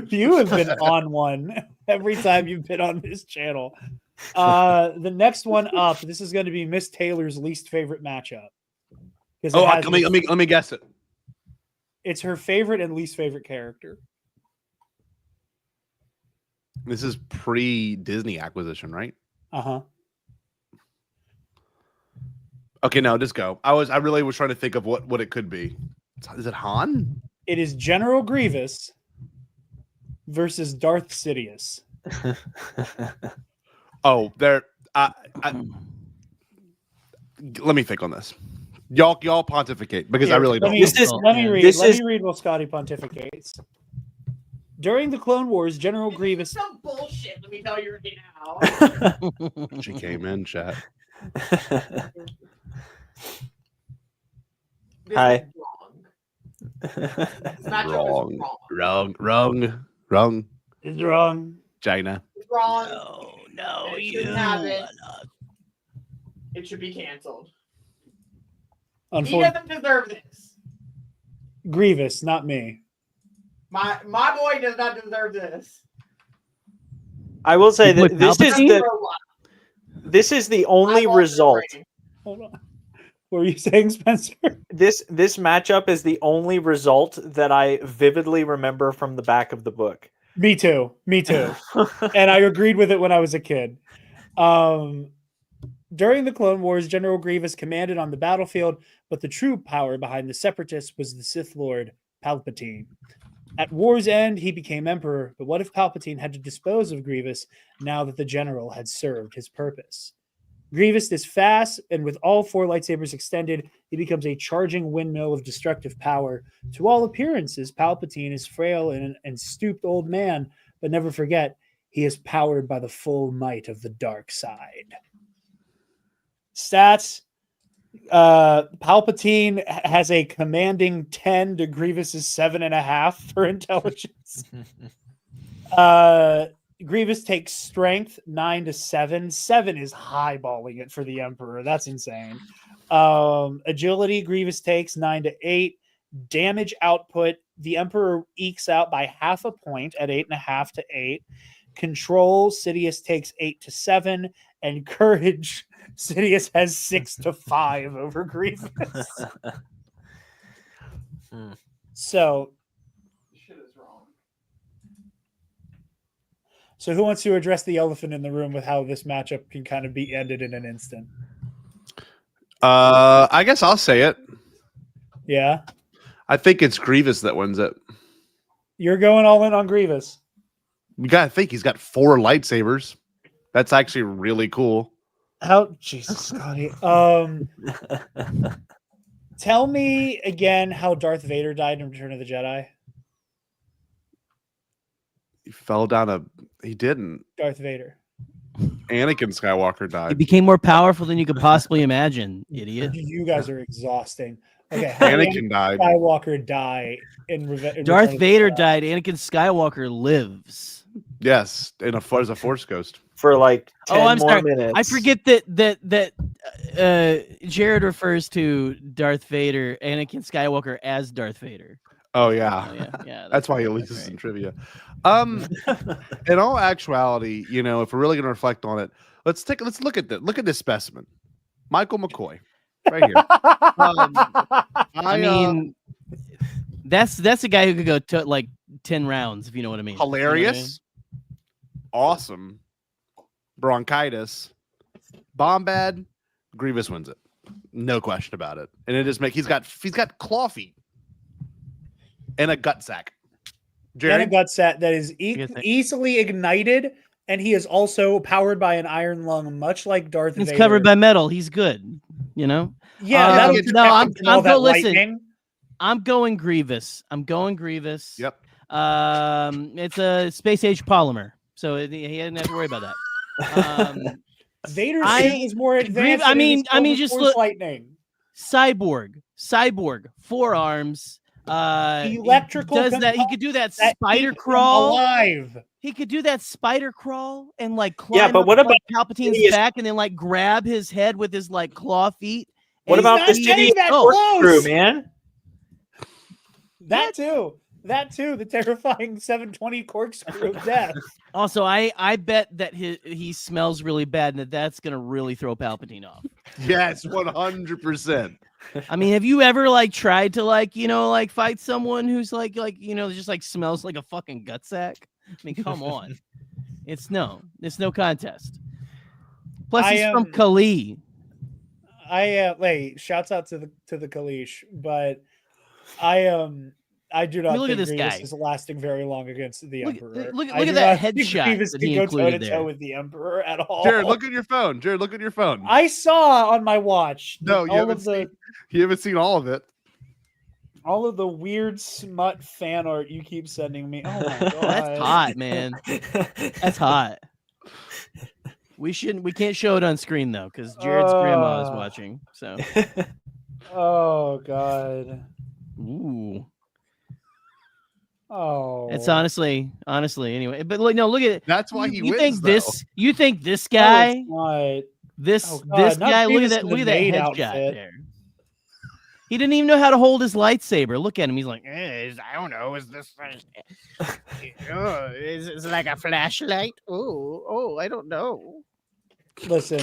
You have been on one every time you've been on this channel. The next one up, this is going to be Miss Taylor's least favorite matchup. Oh, let me guess it. It's her favorite and least favorite character. This is pre-Disney acquisition, right? Uh-huh. Okay, no, just go. I really was trying to think of what it could be. Is it Han? It is General Grievous versus Darth Sidious. Oh, there. Let me think on this. Y'all pontificate because I really don't. Let me read while Scotty pontificates. During the Clone Wars, General Grievous. Some bullshit. Let me tell you right now. She came in, chat. Hi. Wrong. It's wrong. China. It's wrong. No, It you. shouldn't have it. It should be canceled. He Unfortunately, doesn't deserve this. Grievous, not me. My boy does not deserve this. I will say that Palpatine? this is the only result. Hold on. What were you saying, Spencer? This matchup is the only result that I vividly remember from the back of the book. Me too. And I agreed with it when I was a kid. During the Clone Wars, General Grievous commanded on the battlefield, but the true power behind the Separatists was the Sith Lord Palpatine. At war's end, he became Emperor, but what if Palpatine had to dispose of Grievous now that the General had served his purpose? Grievous is fast, and with all 4 lightsabers extended, he becomes a charging windmill of destructive power. To all appearances, Palpatine is frail and stooped old man, but never forget, he is powered by the full might of the dark side. Stats. Palpatine has a commanding 10 to Grievous's 7.5 for intelligence. Grievous takes strength 9 to 7. 7 is highballing it for the Emperor. That's insane. Agility, Grievous takes 9 to 8. Damage output, the Emperor ekes out by 0.5 point at 8.5 to 8. Control, Sidious takes 8 to 7. And courage, Sidious has 6 to 5 over Grievous. So who wants to address the elephant in the room with how this matchup can kind of be ended in an instant? I guess I'll say it. Yeah. I think it's Grievous that wins it. You're going all in on Grievous. You gotta think he's got 4 lightsabers. That's actually really cool. How Jesus, Scotty. Tell me again how Darth Vader died in Return of the Jedi. He fell down he didn't. Darth Vader. Anakin Skywalker He died. became more powerful than you could possibly imagine, idiot. You guys are exhausting. Okay, how did Anakin died. Skywalker die in Darth Return of the Vader Jedi? died. Anakin Skywalker lives. Yes, as a Force ghost. For like 10 I'm more sorry. minutes. I forget that Jarod refers to Darth Vader, Anakin Skywalker, as Darth Vader. Oh yeah, Oh, yeah. that's why he right, loses in trivia. In all actuality, if we're really going to reflect on it, let's look at this. Look at this specimen, Michael McCoy, right here. I mean, that's a guy who could go to like 10 rounds, if you know what I mean. Hilarious, awesome, bronchitis, bomb bad, Grievous wins it, no question about it. And it just he's got claw feet and a gut sack. And a gut sack that is easily ignited, and he is also powered by an iron lung, much like Darth Vader. It's covered by metal. He's good, Yeah, I'm that listen. lightning. I'm going Grievous. Yep. It's a space age polymer, so he didn't have to worry about that. Vader's suit is more advanced. Just Force look. lightning. Cyborg, forearms. Electrical. He does that. He could do that spider crawl. Alive. He could do that spider crawl and like climb. but what about Palpatine's back and then like grab his head with his like claw feet? What about the city corkscrew, man? That too. The terrifying 720 corkscrew of death. Also, I bet that he smells really bad and that's gonna really throw Palpatine off. Yes, 100%. I mean, have you ever like tried to fight someone who's just like smells like a fucking gut sack? I mean, come on. It's no contest. Plus, he's from Kali. Shouts out to the Kalish, but I do not look think at this Grievous guy. is lasting very long against the Emperor. Look at that headshot Grievous that can he go included toe-to-toe there. with the Emperor at all. Jared, look at your phone. I saw on my watch. No, you haven't seen all of it. All of the weird smut fan art you keep sending me. Oh my god, that's hot, man. That's hot. We can't show it on screen though, because Jared's grandma is watching. So. Oh god. Ooh. Oh. It's honestly anyway. But look at it. That's why you think this guy? This guy. Look at that headshot there. He didn't even know how to hold his lightsaber. Look at him. He's like, I don't know. Is this? Is it like a flashlight? Oh, I don't know. Listen.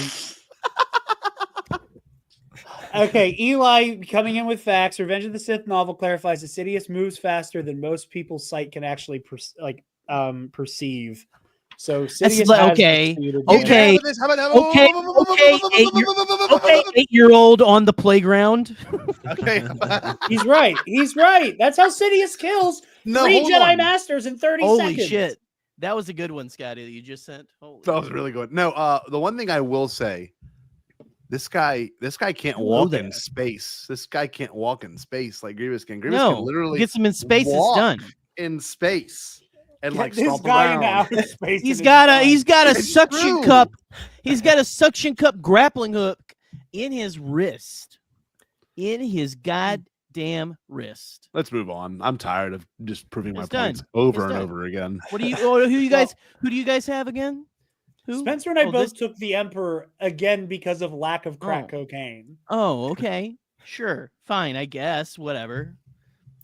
Okay, Eli coming in with facts. Revenge of the Sith novel clarifies that Sidious moves faster than most people's sight can actually perceive. So Sidious okay, 8-year-old on the playground. Okay, he's right. That's how Sidious kills 3 Jedi Masters in 30 seconds. Holy shit, that was a good one, Scotty, that you just sent. That was really good. No, the one thing I will say. This guy can't walk in space. This guy can't walk in space like Grievous can. Grievous can literally gets him in space. It's done in space and Get like this stomp guy around. into outer space. He's got a suction true. cup. He's got a suction cup grappling hook in his wrist. In his goddamn wrist. Let's move on. I'm tired of just proving my done. points over It's and done. over again. What do you? Who do you guys have again? Who? Spencer and I both took the Emperor again because of lack of crack cocaine. Oh, okay. Sure. Fine, I guess. Whatever.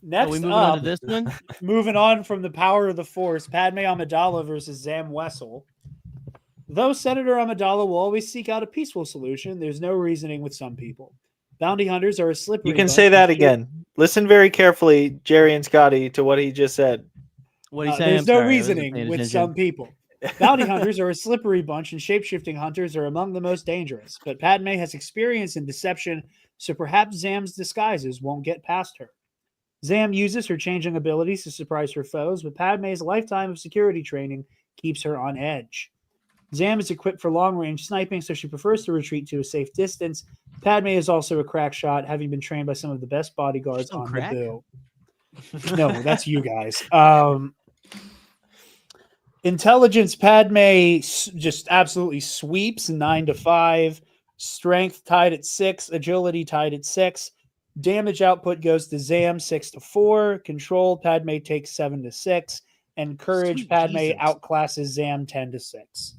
Next we moving up, on to this one? Moving on from the power of the Force, Padme Amidala versus Zam Wessel. Though Senator Amidala will always seek out a peaceful solution, there's no reasoning with some people. Bounty hunters are a slippery. You can say that again. Listen very carefully, Gerry and Scotty, to what he just said. What he said. There's no reasoning with some people. Bounty hunters are a slippery bunch, and shape-shifting hunters are among the most dangerous. But Padme has experience in deception, so perhaps Zam's disguises won't get past her. Zam uses her changing abilities to surprise her foes, but Padme's lifetime of security training keeps her on edge. Zam is equipped for long-range sniping, so she prefers to retreat to a safe distance. Padme is also a crack shot, having been trained by some of the best bodyguards on the bill. No, that's you guys. Intelligence, Padme just absolutely sweeps 9 to 5. Strength tied at 6. Agility tied at 6. Damage output goes to Zam 6-4. Control, Padme takes 7-6. And Courage, Sweet Padme Jesus. outclasses Zam 10-6.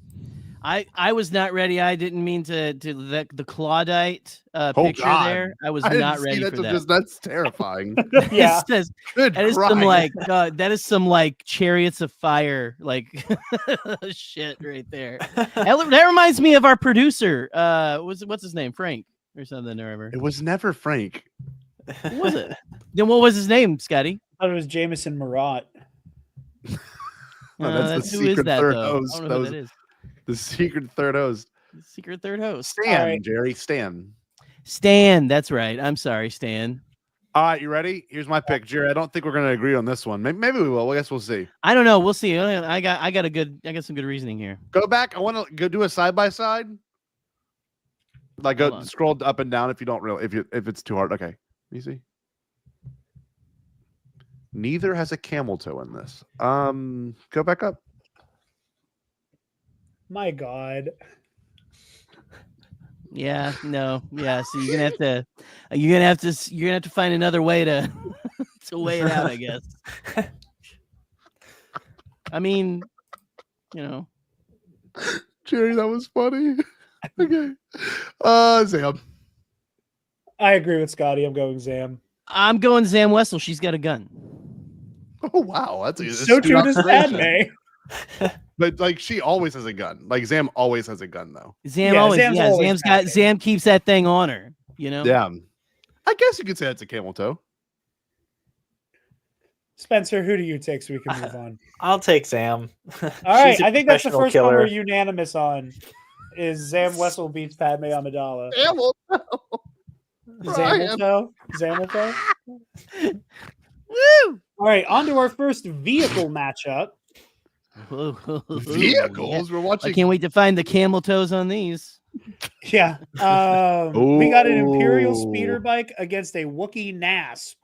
I was not ready. I didn't mean to the Claudite picture God. there. I was I didn't not see ready that for till that. just- that's terrifying. Yeah. Good That is some Christ. like that is some like Chariots of Fire like shit right there. That reminds me of our producer. What's his name? Frank or something or whatever. It was never Frank. Who was it? Then what was his name, Scotty? I thought it was Jameson Marat. No, that's the who is secret that third though? host. I don't know That who was that is. the secret third host. Secret third host. Stan, All right. Jerry, Stan. Stan, that's right. I'm sorry, Stan. All right, you ready? Here's my pick, Jerry. I don't think we're going to agree on this one. Maybe we will. I guess we'll see. I don't know. We'll see. I got some good reasoning here. Go back. I want to go do a side by side. Like Hold go on. scroll up and down if you don't really if it's too hard. Okay, you see. Neither has a camel toe in this. Go back up. My God. Yeah, no, yeah. So you're gonna have to find another way to to weigh it out, I guess. I mean, Jerry, that was funny. Okay. Sam. I agree with Scotty. I'm going Zam. I'm going Zam Wessel. She's got a gun. Oh wow, that's a So too does observation. Padme. But like she always has a gun. Like Zam always has a gun though. Zam keeps that thing on her. Yeah. I guess you could say that's a camel toe. Spencer, who do you take so we can move on? I'll take Sam. All right, She's a I think that's the professional first one killer. we're unanimous on. Is Zam Wessel beats Padme Amidala? Camel Zamilto? Zamilto? Woo! All right, on to our first vehicle matchup. Vehicles. We're watching. I can't wait to find the camel toes on these. Yeah. We got an Imperial speeder bike against a Wookiee NASP.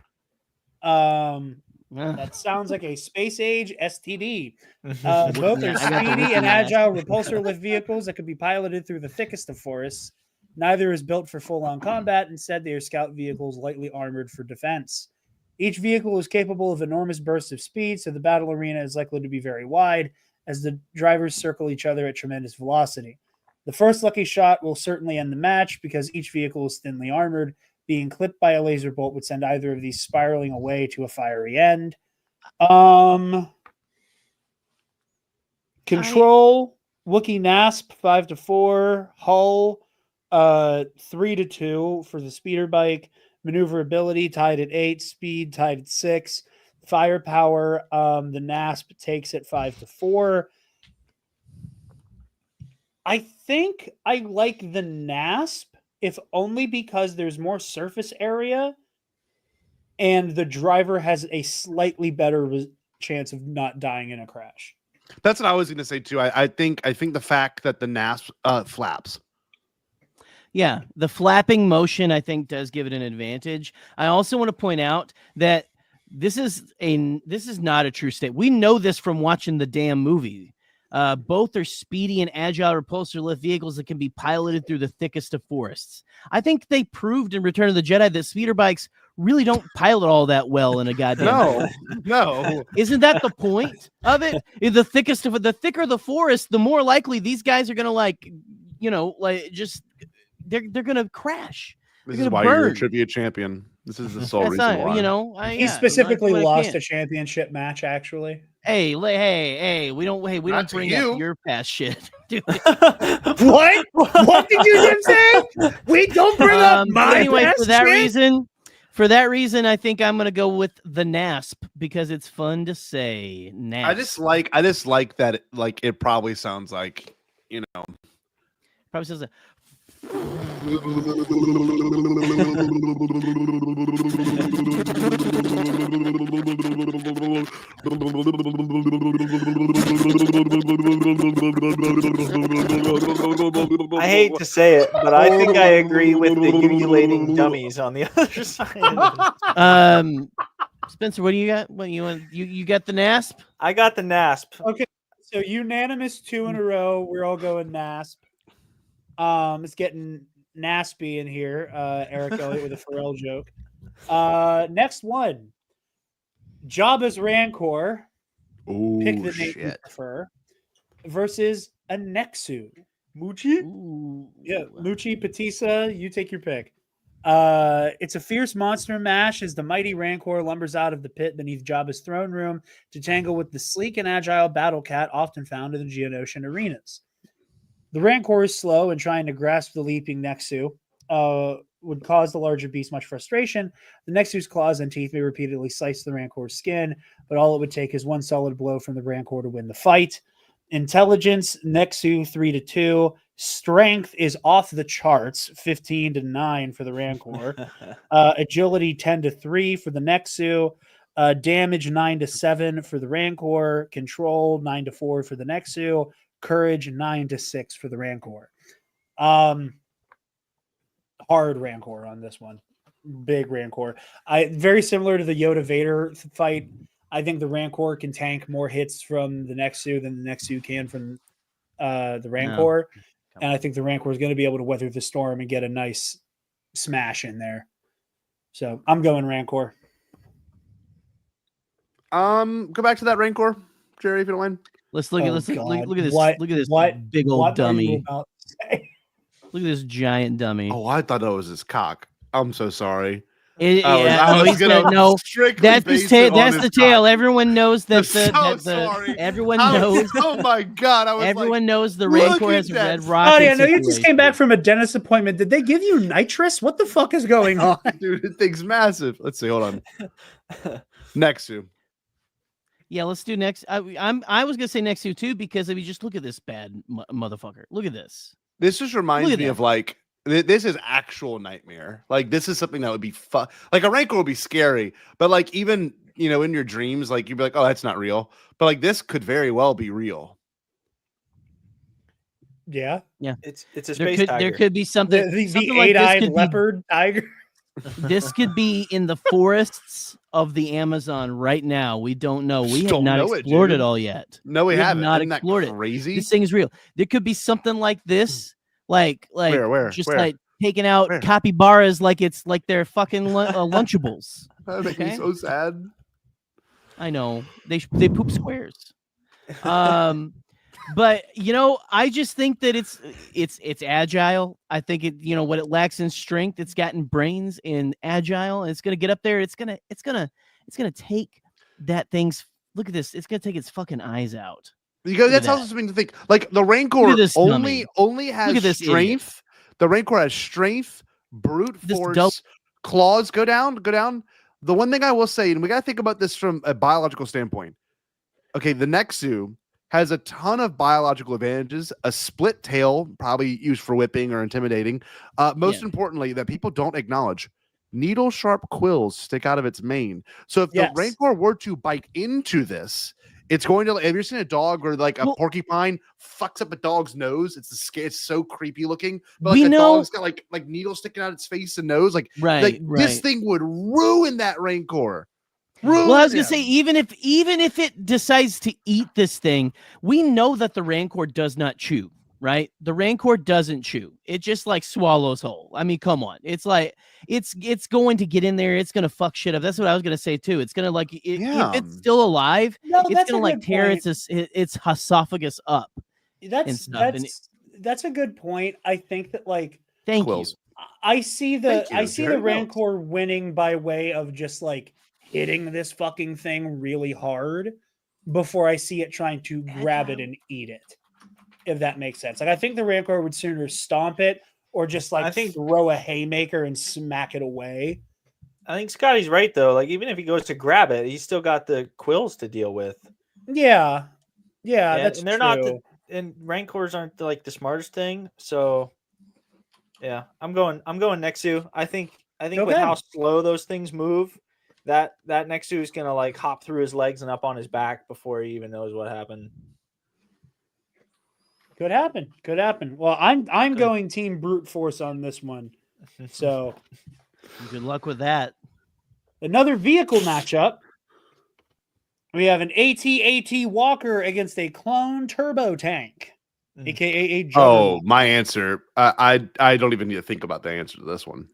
That sounds like a space age STD. Both are I got the speedy and Wookiee agile repulsor lift vehicles that can be piloted through the thickest of forests. Neither is built for full-on combat. Instead, they are scout vehicles lightly armored for defense. Each vehicle is capable of enormous bursts of speed, so the battle arena is likely to be very wide as the drivers circle each other at tremendous velocity. The first lucky shot will certainly end the match because each vehicle is thinly armored. Being clipped by a laser bolt would send either of these spiraling away to a fiery end. Control, Wookiee NASP 5-4, Hull 3-2 for the speeder bike. Maneuverability tied at 8, speed tied at 6, firepower. The NASP takes it 5-4. I think I like the NASP, if only because there's more surface area and the driver has a slightly better chance of not dying in a crash. That's what I was going to say too. I think the fact that the NASP flaps. Yeah, the flapping motion I think does give it an advantage. I also want to point out that this is not a true state. We know this from watching the damn movie. Both are speedy and agile repulsor lift vehicles that can be piloted through the thickest of forests. I think they proved in Return of the Jedi that speeder bikes really don't pilot all that well in a goddamn No. Isn't that the point of it? The thicker the forest, the more likely these guys are gonna they're gonna crash. This They're is gonna why you're a burn. trivia champion. This is the sole That's reason not, why. He specifically lost a championship match, actually. Hey, we don't Not bring to up you. your past shit. Dude. What? What did you just say? We don't bring up my anyway, past for that reason, I think I'm gonna go with the NASP because it's fun to say. NASP. I just like that. It probably sounds like Probably says I hate to say it, but I think I agree with the ululating dummies on the other side. Spencer, what do you got? What you want? You got the NASP? I got the NASP. Okay, so unanimous 2 in a row. We're all going NASP. It's getting naspy in here. Eric Elliott with a Pharrell joke. Next one. Jabba's Rancor. Ooh, Pick the name you shit. prefer. Versus a Nexu. Muchi? Ooh. Yeah, Muchi, Patisa, you take your pick. It's a fierce monster mash as the mighty Rancor lumbers out of the pit beneath Jabba's throne room to tangle with the sleek and agile battle cat often found in the Geonosian arenas. The Rancor is slow and trying to grasp the leaping Nexu would cause the larger beast much frustration. The Nexu's claws and teeth may repeatedly slice the Rancor's skin, but all it would take is one solid blow from the Rancor to win the fight. Intelligence, Nexu 3-2. Strength is off the charts, 15-9 for the Rancor. Agility 10-3 for the Nexu. Damage 9-7 for the Rancor. Control 9-4 for the Nexu. Courage 9-6 for the Rancor. Hard Rancor on this one. Big Rancor. Very similar to the Yoda Vader fight. I think the Rancor can tank more hits from the Nexu than the Nexu can from the Rancor. And I think the Rancor is going to be able to weather the storm and get a nice smash in there. So I'm going Rancor. Go back to that Rancor, Gerry, if you don't mind. Let's look at this. Look at this. Look at this big old what dummy. Are you about to say? Look at this giant dummy. Oh, I thought that was his cock. I'm so sorry. He's gonna no. strictly That's his base tail. it on That's his the tail. cock. Everyone knows that sorry. everyone knows. Oh my god! I was Everyone like, knows the look Rancor at has a that. red rocket. Scotty, I know you just came back from a dentist appointment. Did they give you nitrous? What the fuck is going on? Dude, it thing's massive. Let's see. Hold on. Nexu. Yeah, let's do next. I was gonna say Nexu too because if you just look at this bad motherfucker. Look at this. This just reminds me of like this is actual nightmare. Like this is something that would be fun. Like a Rancor would be scary, but like even in your dreams, like you'd be like, oh, that's not real. But like this could very well be real. Yeah. It's a space tiger. There could be something. The something like eight-eyed leopard tiger. This could be in the forests of the Amazon right now. We don't know. We have not explored it all yet. No, we haven't. Not Isn't explored that crazy? it. This thing is real. There could be something like this, like Where? like taking out capybaras, like it's like they're fucking Lunchables. That makes me so sad. I know they poop squares. But I just think that it's agile. I think what it lacks in strength, it's gotten brains in agile, and it's gonna get up there. It's gonna take that thing's. Look at this. It's gonna take its fucking eyes out. Because that's also something to think. Like the Rancor only has strength. The Rancor has strength, brute force, claws. Go down. The one thing I will say, and we gotta think about this from a biological standpoint. Okay, the Nexu has a ton of biological advantages, a split tail, probably used for whipping or intimidating. Most importantly, that people don't acknowledge, needle sharp quills stick out of its mane. So if the Rancor were to bite into this, it's going to, have you ever seen a dog where like a porcupine fucks up a dog's nose? It's so creepy looking. But like dog's got like needles sticking out its face and nose. This thing would ruin that Rancor. Well, I was gonna say, even if it decides to eat this thing, we know that the Rancor does not chew, right? The Rancor doesn't chew. It just like swallows whole. I mean, come on. It's like it's going to get in there. It's gonna fuck shit up. That's what I was gonna say too. It's gonna like if it's still alive, it's gonna like tear its esophagus up. That's a good point. I think that thank you. I see the Rancor winning by way of just like hitting this fucking thing really hard before I see it trying to grab it and eat it. If that makes sense. Like I think the Rancor would sooner stomp it or just throw a haymaker and smack it away. I think Scotty's right though. Like even if he goes to grab it, he's still got the quills to deal with. Yeah, that's and they're true. and Rancors aren't the smartest thing. So yeah, I'm going Nexu. I think with how slow those things move, that Nexu is gonna like hop through his legs and up on his back before he even knows what happened. Could happen. Well, I'm going team brute force on this one. So good luck with that. Another vehicle matchup. We have an AT-AT Walker against a clone turbo tank, aka a Jarod. Oh, my answer. I don't even need to think about the answer to this one.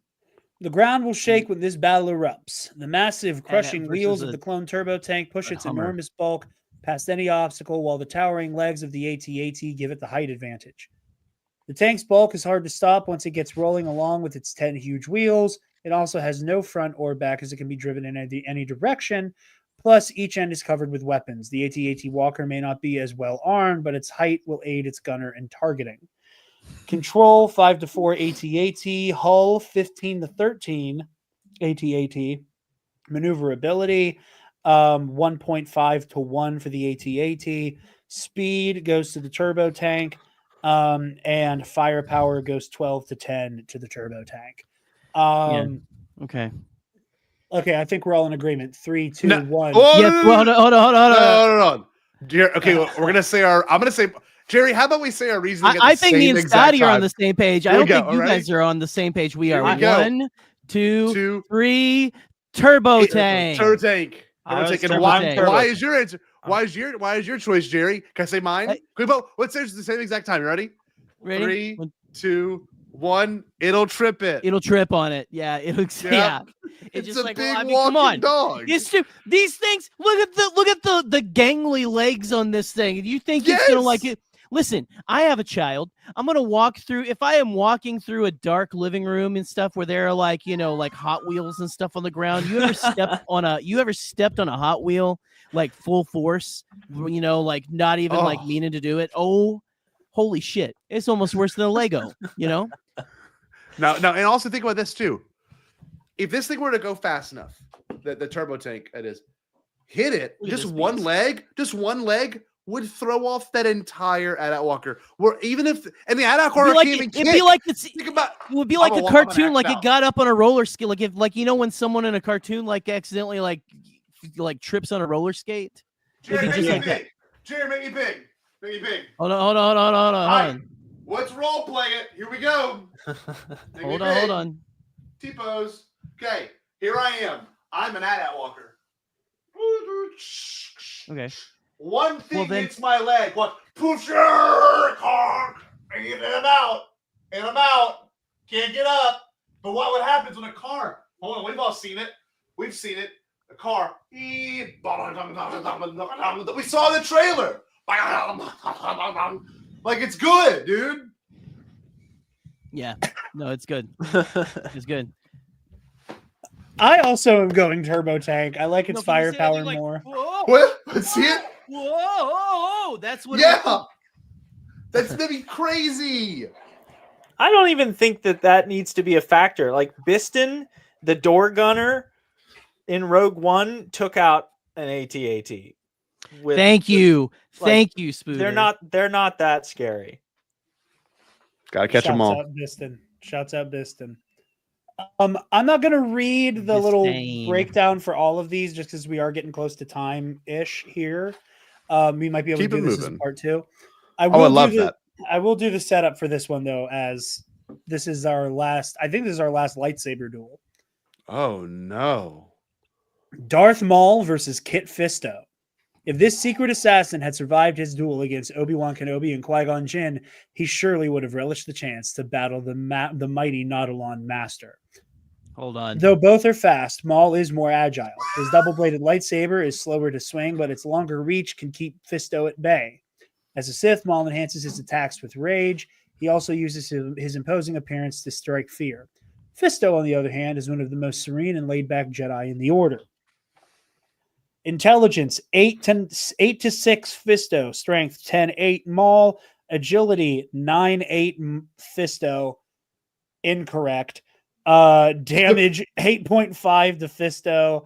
The ground will shake when this battle erupts. The massive, crushing versus wheels of a- the clone turbo tank push a its Hummer. enormous bulk past any obstacle, while the towering legs of the AT-AT give it the height advantage. The tank's bulk is hard to stop once it gets rolling along with its 10 huge wheels. It also has no front or back, as it can be driven in any direction. Plus, each end is covered with weapons. The AT-AT Walker may not be as well armed, but its height will aid its gunner in targeting. Control 5-4 AT-AT, hull 15-13 AT-AT, maneuverability 1.5-1 for the AT-AT, speed goes to the turbo tank, and firepower goes 12-10 to the turbo tank. Okay. Okay, I think we're all in agreement. 3, 2, No. 1. Oh, Yes. Well, hold on. No. Okay, well, we're gonna say I'm gonna say, Jerry. How about we say our reasoning? At the I think me same and exact Scotty are on time? the same page. Here I we don't go, think you all guys are on the same page. We Here are. we go. 1, 2, 3. Turbo tank. Turbo tank. I was And turbo why, tank. why is your answer? Why is your choice, Jerry? Can I say mine? Hey. Let's say it's the same exact time. You ready? Ready? 3, 2, 1. It'll trip it. It'll trip on it. Yeah. It'll. Yeah. It's just a like, big well, I mean, walking come on. dog. It's true. These things. Look at the gangly legs on this thing. Do you think it's gonna like it? Listen, I have a child. I'm gonna walk through. If I am walking through a dark living room and stuff where there are like Hot Wheels and stuff on the ground. You ever stepped on a Hot Wheel like full force? Like not even like meaning to do it. Oh, holy shit! It's almost worse than a Lego. Now, and also think about this too. If this thing were to go fast enough, the turbo tank it is, hit it, just one leg would throw off that entire AT-AT Walker. Where even if and the AT-AT Walker can't even kick. It would be like a cartoon, like it got up on a roller skate, like if when someone in a cartoon like accidentally like trips on a roller skate. Jerry, Just like that. Jerry, make me big. Hold on. Let's role play it. Here we go. Hold on. T-pose. Okay, here I am. I'm an AT-AT Walker. Okay. One thing hits my leg. What? Push your car. And I'm out. Can't get up. But what happens when a car? Hold on, we've all seen it. We've seen it. A car. We saw the trailer. Like it's good, dude. Yeah. No, it's good. It's good. I also am going turbo tank. I like its firepower like, more. What? Let's see it. Whoa! That's what. Yeah. That's gonna be crazy. I don't even think that needs to be a factor. Like Biston, the door gunner in Rogue One, took out an AT-AT. Thank you, Spooder. They're not that scary. Gotta catch them all. Shouts out Biston. I'm not gonna read the little breakdown for all of these just because we are getting close to time-ish here. We might be able to do this as part 2. I love that. I will do the setup for this one though, as this is our last. I think this is our last lightsaber duel. Oh no! Darth Maul versus Kit Fisto. If this secret assassin had survived his duel against Obi-Wan Kenobi and Qui-Gon Jinn, he surely would have relished the chance to battle the mighty Nautilon Master. Hold on. Though both are fast, Maul is more agile. His double-bladed lightsaber is slower to swing, but its longer reach can keep Fisto at bay. As a Sith, Maul enhances his attacks with rage. He also uses his imposing appearance to strike fear. Fisto, on the other hand, is one of the most serene and laid-back Jedi in the Order. Intelligence 8 to 6 Fisto, strength 10-8 Maul, agility 9-8 Fisto, incorrect. Damage 8.5 to Fisto,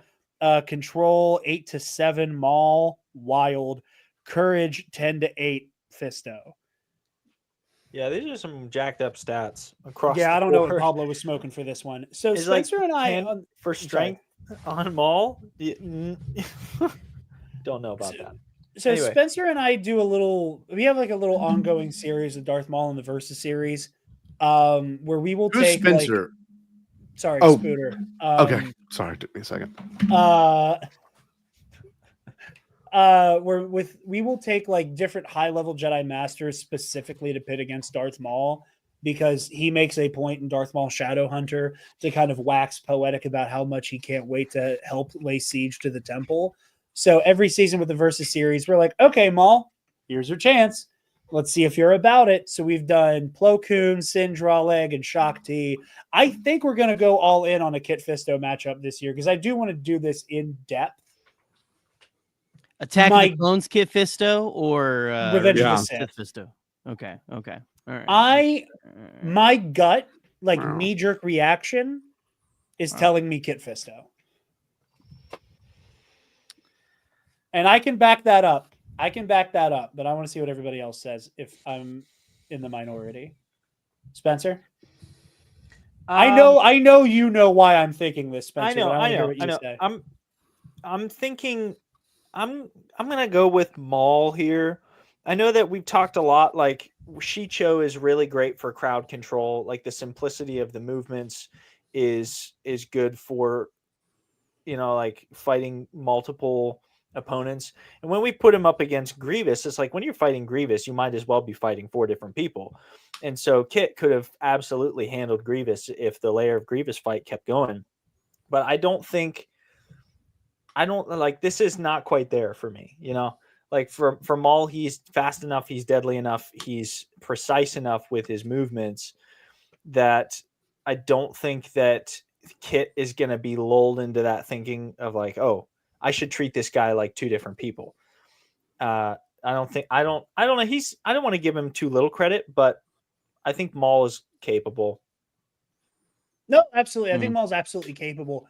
control 8 to 7 Maul, wild, courage 10 to 8 Fisto. Yeah, these are some jacked up stats across. Yeah, the I don't know board. what Pablo was smoking for this one. So It's Spencer like and I 10 for strength on Maul. Don't know about that. So Anyway. Spencer and I do we have like a little ongoing series of Darth Maul in the Versus series, where we will Who's take Spencer? Spooder. Okay, sorry, took me a second. We will take like different high level Jedi masters specifically to pit against Darth Maul, because he makes a point in Darth Maul Shadowhunter to kind of wax poetic about how much he can't wait to help lay siege to the temple. So every season with the Versus series, we're like, okay, Maul, here's your chance. Let's see if you're about it. So we've done Plo Koon, Sindraleg, and Shakti. I think we're going to go all in on a Kit Fisto matchup this year because I do want to do this in depth. Attack of the Clones Kit Fisto or Revenge of the Sith Fisto? Okay. All right. My gut, like knee-jerk reaction, is telling me Kit Fisto. And I can back that up. But I want to see what everybody else says if I'm in the minority. Spencer? I know you know why I'm thinking this, Spencer. I know. Say. I'm thinking I'm gonna go with Maul here. I know that we've talked a lot, like Shicho is really great for crowd control. Like the simplicity of the movements is good for, like fighting multiple opponents. And when we put him up against Grievous, it's like when you're fighting Grievous, you might as well be fighting 4 different people. And so Kit could have absolutely handled Grievous if the Lair of Grievous fight kept going. But I don't like, this is not quite there for me, Like for Maul, he's fast enough, he's deadly enough, he's precise enough with his movements that I don't think that Kit is going to be lulled into that thinking of like, oh, I should treat this guy like 2 different people. I don't know. I don't want to give him too little credit, but I think Maul is capable. No, absolutely. I think Maul's absolutely capable.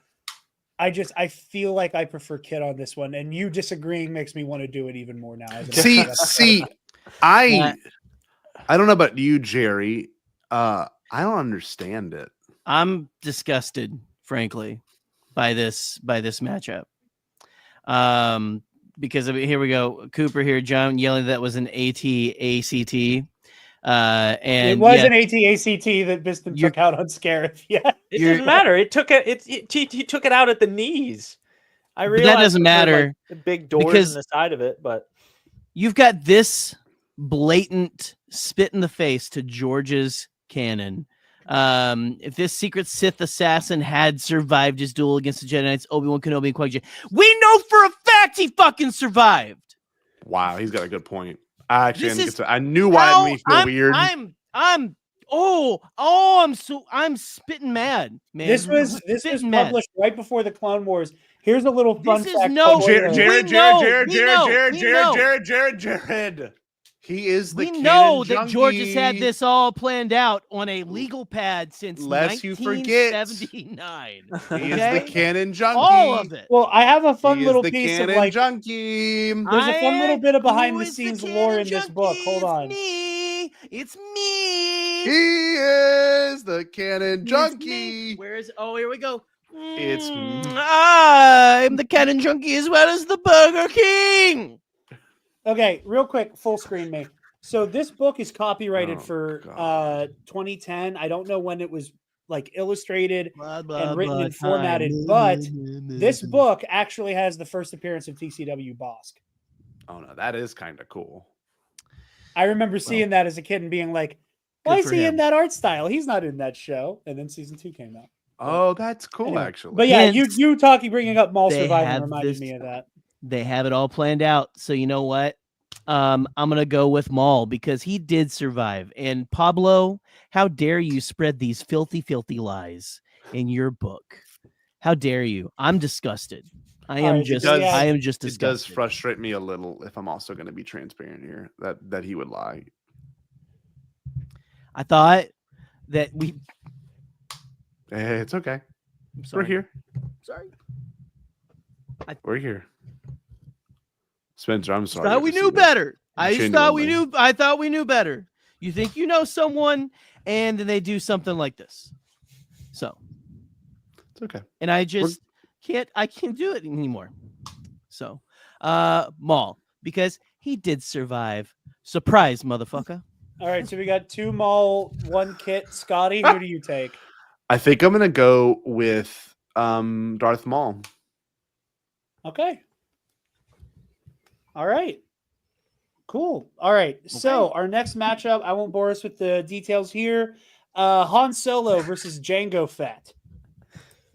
I feel like I prefer Kit on this one, and you disagreeing makes me want to do it even more now. See, I don't know about you, Gerry. I don't understand it. I'm disgusted, frankly, by this matchup. Because here we go. Cooper here, John yelling that was an AT-ACT. And it was an AT-ACT that Biston took out on Scarif. Yeah, it doesn't matter. He took it out at the knees. I realize that doesn't matter. Like the big doors on the side of it, but you've got this blatant spit in the face to George's canon. If this secret Sith assassin had survived his duel against the Jedi Knights, Obi-Wan Kenobi and Qui-Gon, we know for a fact he fucking survived. Wow, he's got a good point. I knew why it made me feel weird. I'm spitting mad, man. This was published right before the Clone Wars. Here's a little fun fact. Jared. He is the We know that junkie. George has had this all planned out on a legal pad since Lest 1979. He is the canon junkie. All of it. Well, I have a fun little piece of like junkie. There's a fun little bit of behind the scenes lore in this book. Hold on. It's me. He is the canon junkie. Where is? Oh, here we go. It's I'm the canon junkie as well as the Burger King. Okay, real quick, full screen me. So this book is copyrighted for 2010. I don't know when it was like illustrated and written and formatted, but this book actually has the first appearance of TCW Bosk. Oh no, that is kind of cool. I remember seeing that as a kid and being like, why is he in that art style? He's not in that show. And then season 2 came out. Oh, that's cool, actually. But yeah, you bringing up Maul surviving reminded me of that. They have it all planned out. So you know what? I'm going to go with Maul because he did survive. And Pablo, how dare you spread these filthy, filthy lies in your book? How dare you? I'm disgusted. I am just disgusted. It does frustrate me a little if I'm also going to be transparent here that he would lie. I thought that it's okay. We're here. Sorry. We're here. Spencer, I'm sorry. Thought we knew better. I thought we knew better. You think you know someone, and then they do something like this. So it's okay. And I just can't do it anymore. So Maul, because he did survive. Surprise, motherfucker. All right, so we got 2 Maul, 1 Kit. Scotty, who do you take? I think I'm gonna go with Darth Maul. Okay. All right. Cool. All right. So our next matchup, I won't bore us with the details here. Han Solo versus Jango Fett.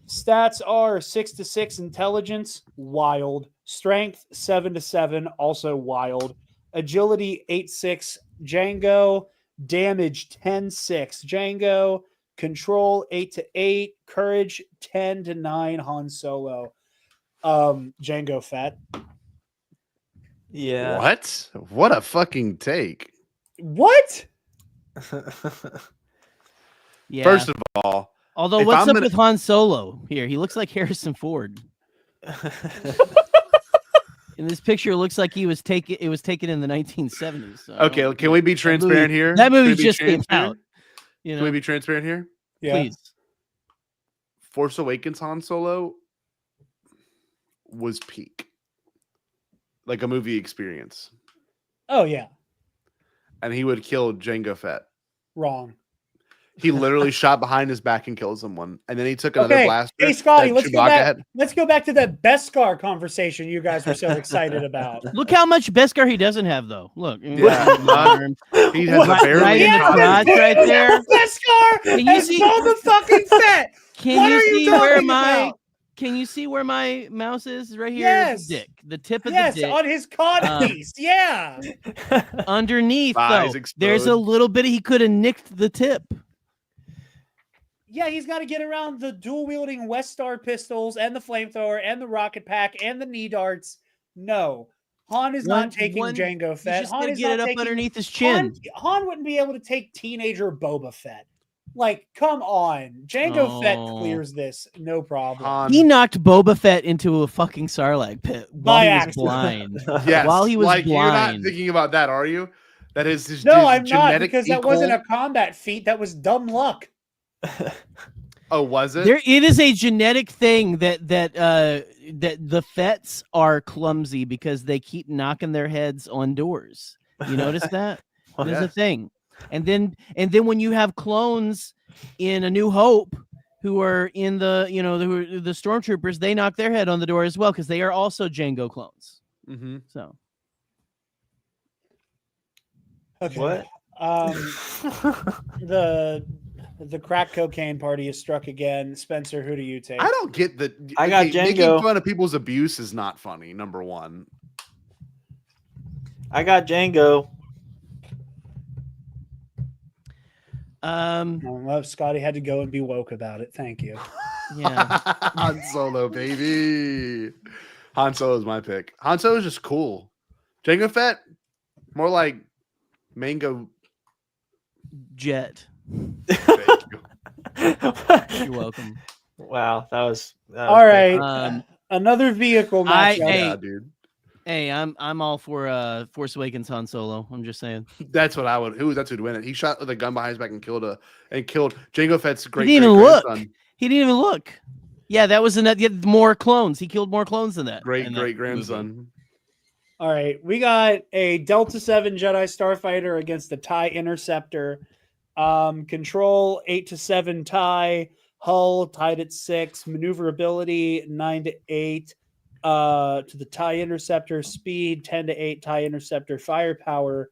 Stats are 6-6 intelligence, wild. Strength 7-7, also wild. Agility 8-6, Jango. Damage 10-6, Jango. Control 8-8. Courage 10-9, Han Solo. Jango Fett. Yeah. What a fucking take. What? Yeah. First of all, although if what's I'm up gonna- with Han Solo here? He looks like Harrison Ford. In this picture, it looks like it was taken in the 1970s. So okay, can we be transparent here? That movie Can we be just came transparent? out. You know, Can we be transparent here? Yeah. please. Force Awakens Han Solo was peak. Like a movie experience. Oh, yeah. And he would kill Jango Fett. Wrong. He literally shot behind his back and killed someone. And then he took another blaster. Hey, Scotty, that let's go Chewbacca back. had. Let's go back to that Beskar conversation you guys were so excited about. Look how much Beskar he doesn't have, though. Look, Yeah, he has a right, barely right in the Yeah, crotch right there. Beskar Can you and see- Boba fucking Fett. Can What you are you see where talking my about? Can you see where my mouse is? Right here. Yes. The dick. The tip of Yes, the dick. on his codpiece. Yeah. Underneath, Thighs though, there's a exposed. little bit. He could have nicked the tip. Yeah, he's got to get around the dual wielding West Star pistols and the flamethrower and the rocket pack and the knee darts. No, Han is not taking Jango He's Fett. just Han gonna is get not it up taking, underneath his chin. Han wouldn't be able to take teenager Boba Fett. Like, come on. Jango Fett Oh. clears this. No problem. Han. He knocked Boba Fett into a fucking Sarlacc pit while By he was accident. blind. Yes. While he was like, you're not blind. thinking about that, are you? That is his, No, his I'm not, genetic because that wasn't equal? a combat feat. That was dumb luck. Oh, was it? It is a genetic thing that the Fetts are clumsy because they keep knocking their heads on doors. You notice that? There's a Yes. thing. And then when you have clones in A New Hope who are in the the stormtroopers, they knock their head on the door as well because they are also Jango clones. Mm-hmm. So Okay. What? The crack cocaine party is struck again. Spencer, who do you take? I don't get the. I got Making Jango. fun of people's abuse is not funny. Number one. I got Jango. Well, Scotty had to go and be woke about it. Thank you. yeah. Han Solo, baby. Han Solo is my pick. Han Solo is just cool. Jango Fett, more like mango. Jet. Thank you. You're welcome. Wow, that was All right. Um, Another vehicle matchup. Hey. Yeah, dude. Hey, I'm all for Force Awakens Han Solo. I'm just saying. That's what I would. That's who'd win it. He shot with a gun behind his back and killed Jango Fett's great. He didn't even look. grandson. He didn't even look. Yeah, that was more clones. He killed more clones than that. Great in that great movie. grandson. All right. We got a Delta 7 Jedi Starfighter against the TIE Interceptor. Control 8-7 TIE. Hull tied at 6. Maneuverability 9-8. To the TIE Interceptor. Speed 10-8. TIE Interceptor. Firepower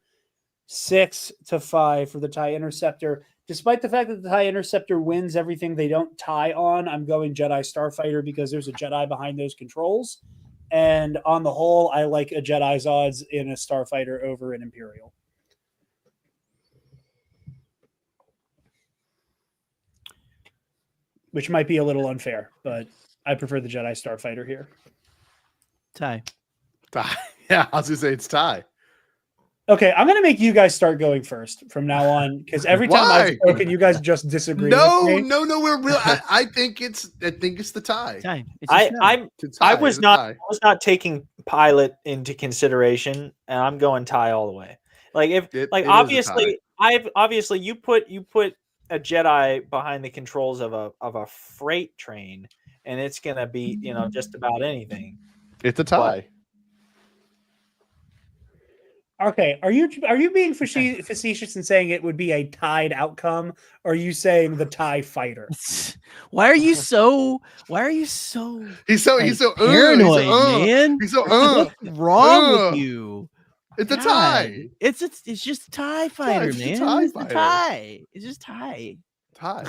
6-5 for the TIE Interceptor. Despite the fact that the TIE Interceptor wins everything they don't tie on, I'm going Jedi Starfighter because there's a Jedi behind those controls. And on the whole, I like a Jedi's odds in a Starfighter over an Imperial. Which might be a little unfair, but I prefer the Jedi Starfighter here. Tie. Tie. Yeah, I was gonna say it's tie. Okay, I'm going to make you guys start going first from now on because every time I've Why? spoken, you guys just disagree. No, with me. no, we're real. I think it's the tie. Tie. It's a tie. It's a tie. I was It's a not tie. I was not taking pilot into consideration, and I'm going tie all the way. Like if It is a obviously you put a Jedi behind the controls of a freight train, and it's gonna be just about anything. It's a tie. Okay, are you being facetious and saying it would be a tied outcome, or are you saying the TIE fighter? Why are you so? He's so paranoid, man? He's so What's wrong with you? It's a tie. It's just a tie fighter, it's a man. tie It's a fighter. tie. It's just tie. Tie.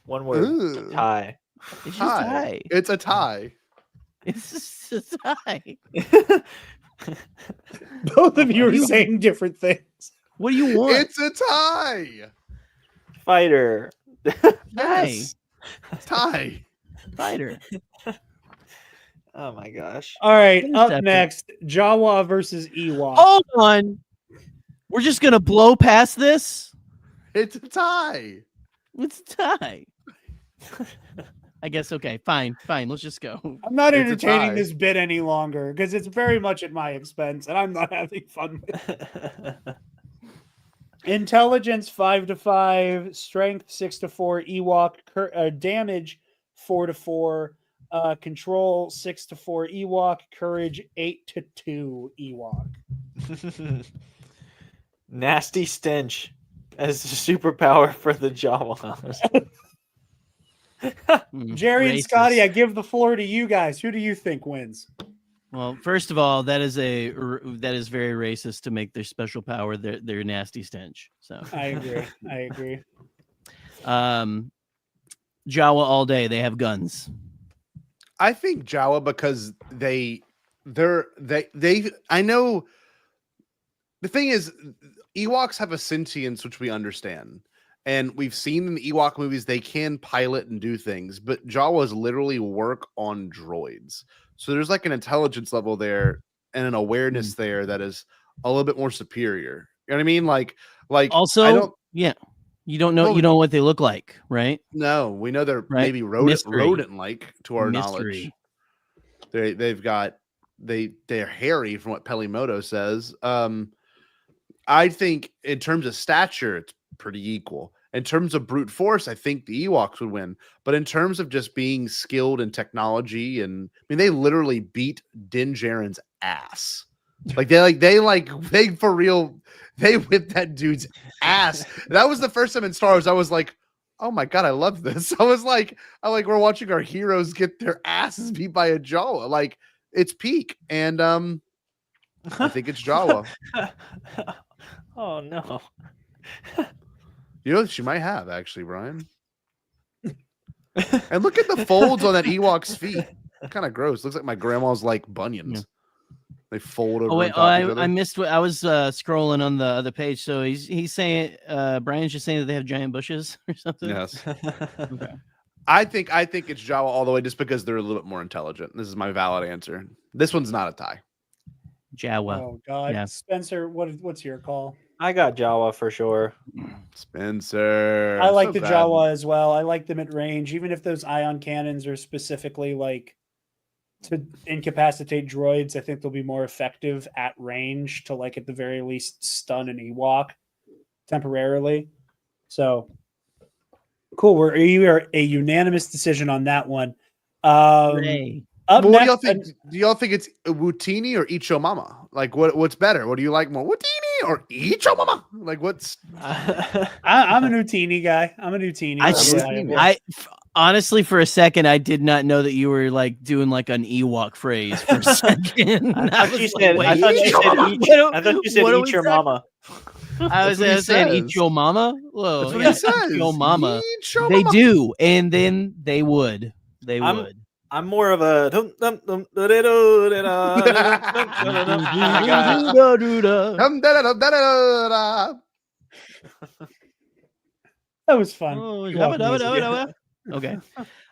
One word. Ooh. Tie. It's just Tie. tie. It's a tie. It's just a tie. Both of you are saying different things. What do you want? It's a tie. Fighter. Yes. Tie. Fighter. Oh my gosh. All right, What is up that? next, Jawa versus Ewok. Hold on. We're just gonna blow past this. It's a tie. It's a tie. I guess okay, fine. Let's just go. I'm not It's a entertaining tie. this bit any longer because it's very much at my expense, and I'm not having fun with it. Intelligence 5-5, strength 6-4, Ewok, damage 4-4, control 6-4, Ewok, courage 8-2, Ewok. Nasty stench as a superpower for the Jawas. Jerry and Racist. Scotty, I give the floor to you guys. Who do you think wins? Well, first of all, that is very racist to make their special power their nasty stench. So I agree. Jawa all day. They have guns. I think Jawa because they I know the thing is Ewoks have a sentience which we understand. And we've seen in the Ewok movies they can pilot and do things, but Jawas literally work on droids. So there's like an intelligence level there and an awareness there that is a little bit more superior. You know what I mean? Like Also, I don't, yeah, you don't know Well, you know what they look like, right? no, we know they're Right. maybe Mystery. rodent-like to our Mystery. knowledge. They're hairy from what Pelimoto says. I think in terms of stature, it's pretty equal. In terms of brute force, I think the Ewoks would win. But in terms of just being skilled in technology, and I mean, they literally beat Din Djarin's ass. They for real, they whipped that dude's ass. That was the first time in Star Wars I was like, oh my god, I love this. I like we're watching our heroes get their asses beat by a Jawa. Like it's peak, and I think it's Jawa. Oh no. You know, she might have actually, Brian. And look at the folds on that Ewok's feet. Kind of gross. Looks like my grandma's like bunions. Yeah. They fold over. Oh wait, on top of each I other. missed what I was scrolling on the other page. So he's saying Brian's just saying that they have giant bushes or something. Yes. Okay. I think it's Jawa all the way just because they're a little bit more intelligent. This is my valid answer. This one's not a tie. Jawa. Oh God, Yeah. Spencer, what's your call? I got Jawa for sure. Spencer. I like so the glad. Jawa as well. I like them at range, even if those ion cannons are specifically like to incapacitate droids. I think they'll be more effective at range to, like, at the very least stun an Ewok temporarily. So cool. We are a unanimous decision on that one. Hooray. Up But what do y'all next, think? Do y'all think it's Wutini or Icho Mama? Like, what's better? What do you like more, Wutini or Icho Mama? Like, what's? I'm a Nutini guy. I'm a Nutini. Honestly, for a second, I did not know that you were like doing like an Ewok phrase for a second. I thought you said eat your mama. I was saying eat your mama. Whoa, That's what he says. Eat your mama. Eat your They mama. do, and then they would. They would. I'm more of a. That was fun. Okay.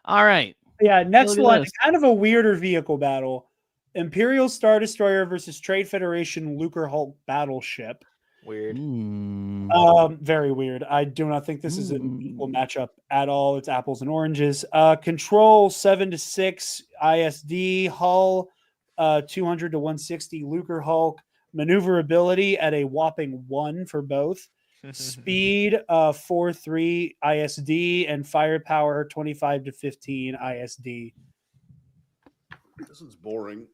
All right. Yeah, next Look at one, this. kind of a weirder vehicle battle. Imperial Star Destroyer versus Trade Federation Lucre Hulk battleship. Weird. Very weird. I do not think this is an equal matchup at all. It's apples and oranges. Control 7-6 ISD, hull 200 to 160 Lucre Hulk, maneuverability at a whopping 1 for both. Speed 4-3 ISD and firepower 25 to 15 ISD. This one's boring.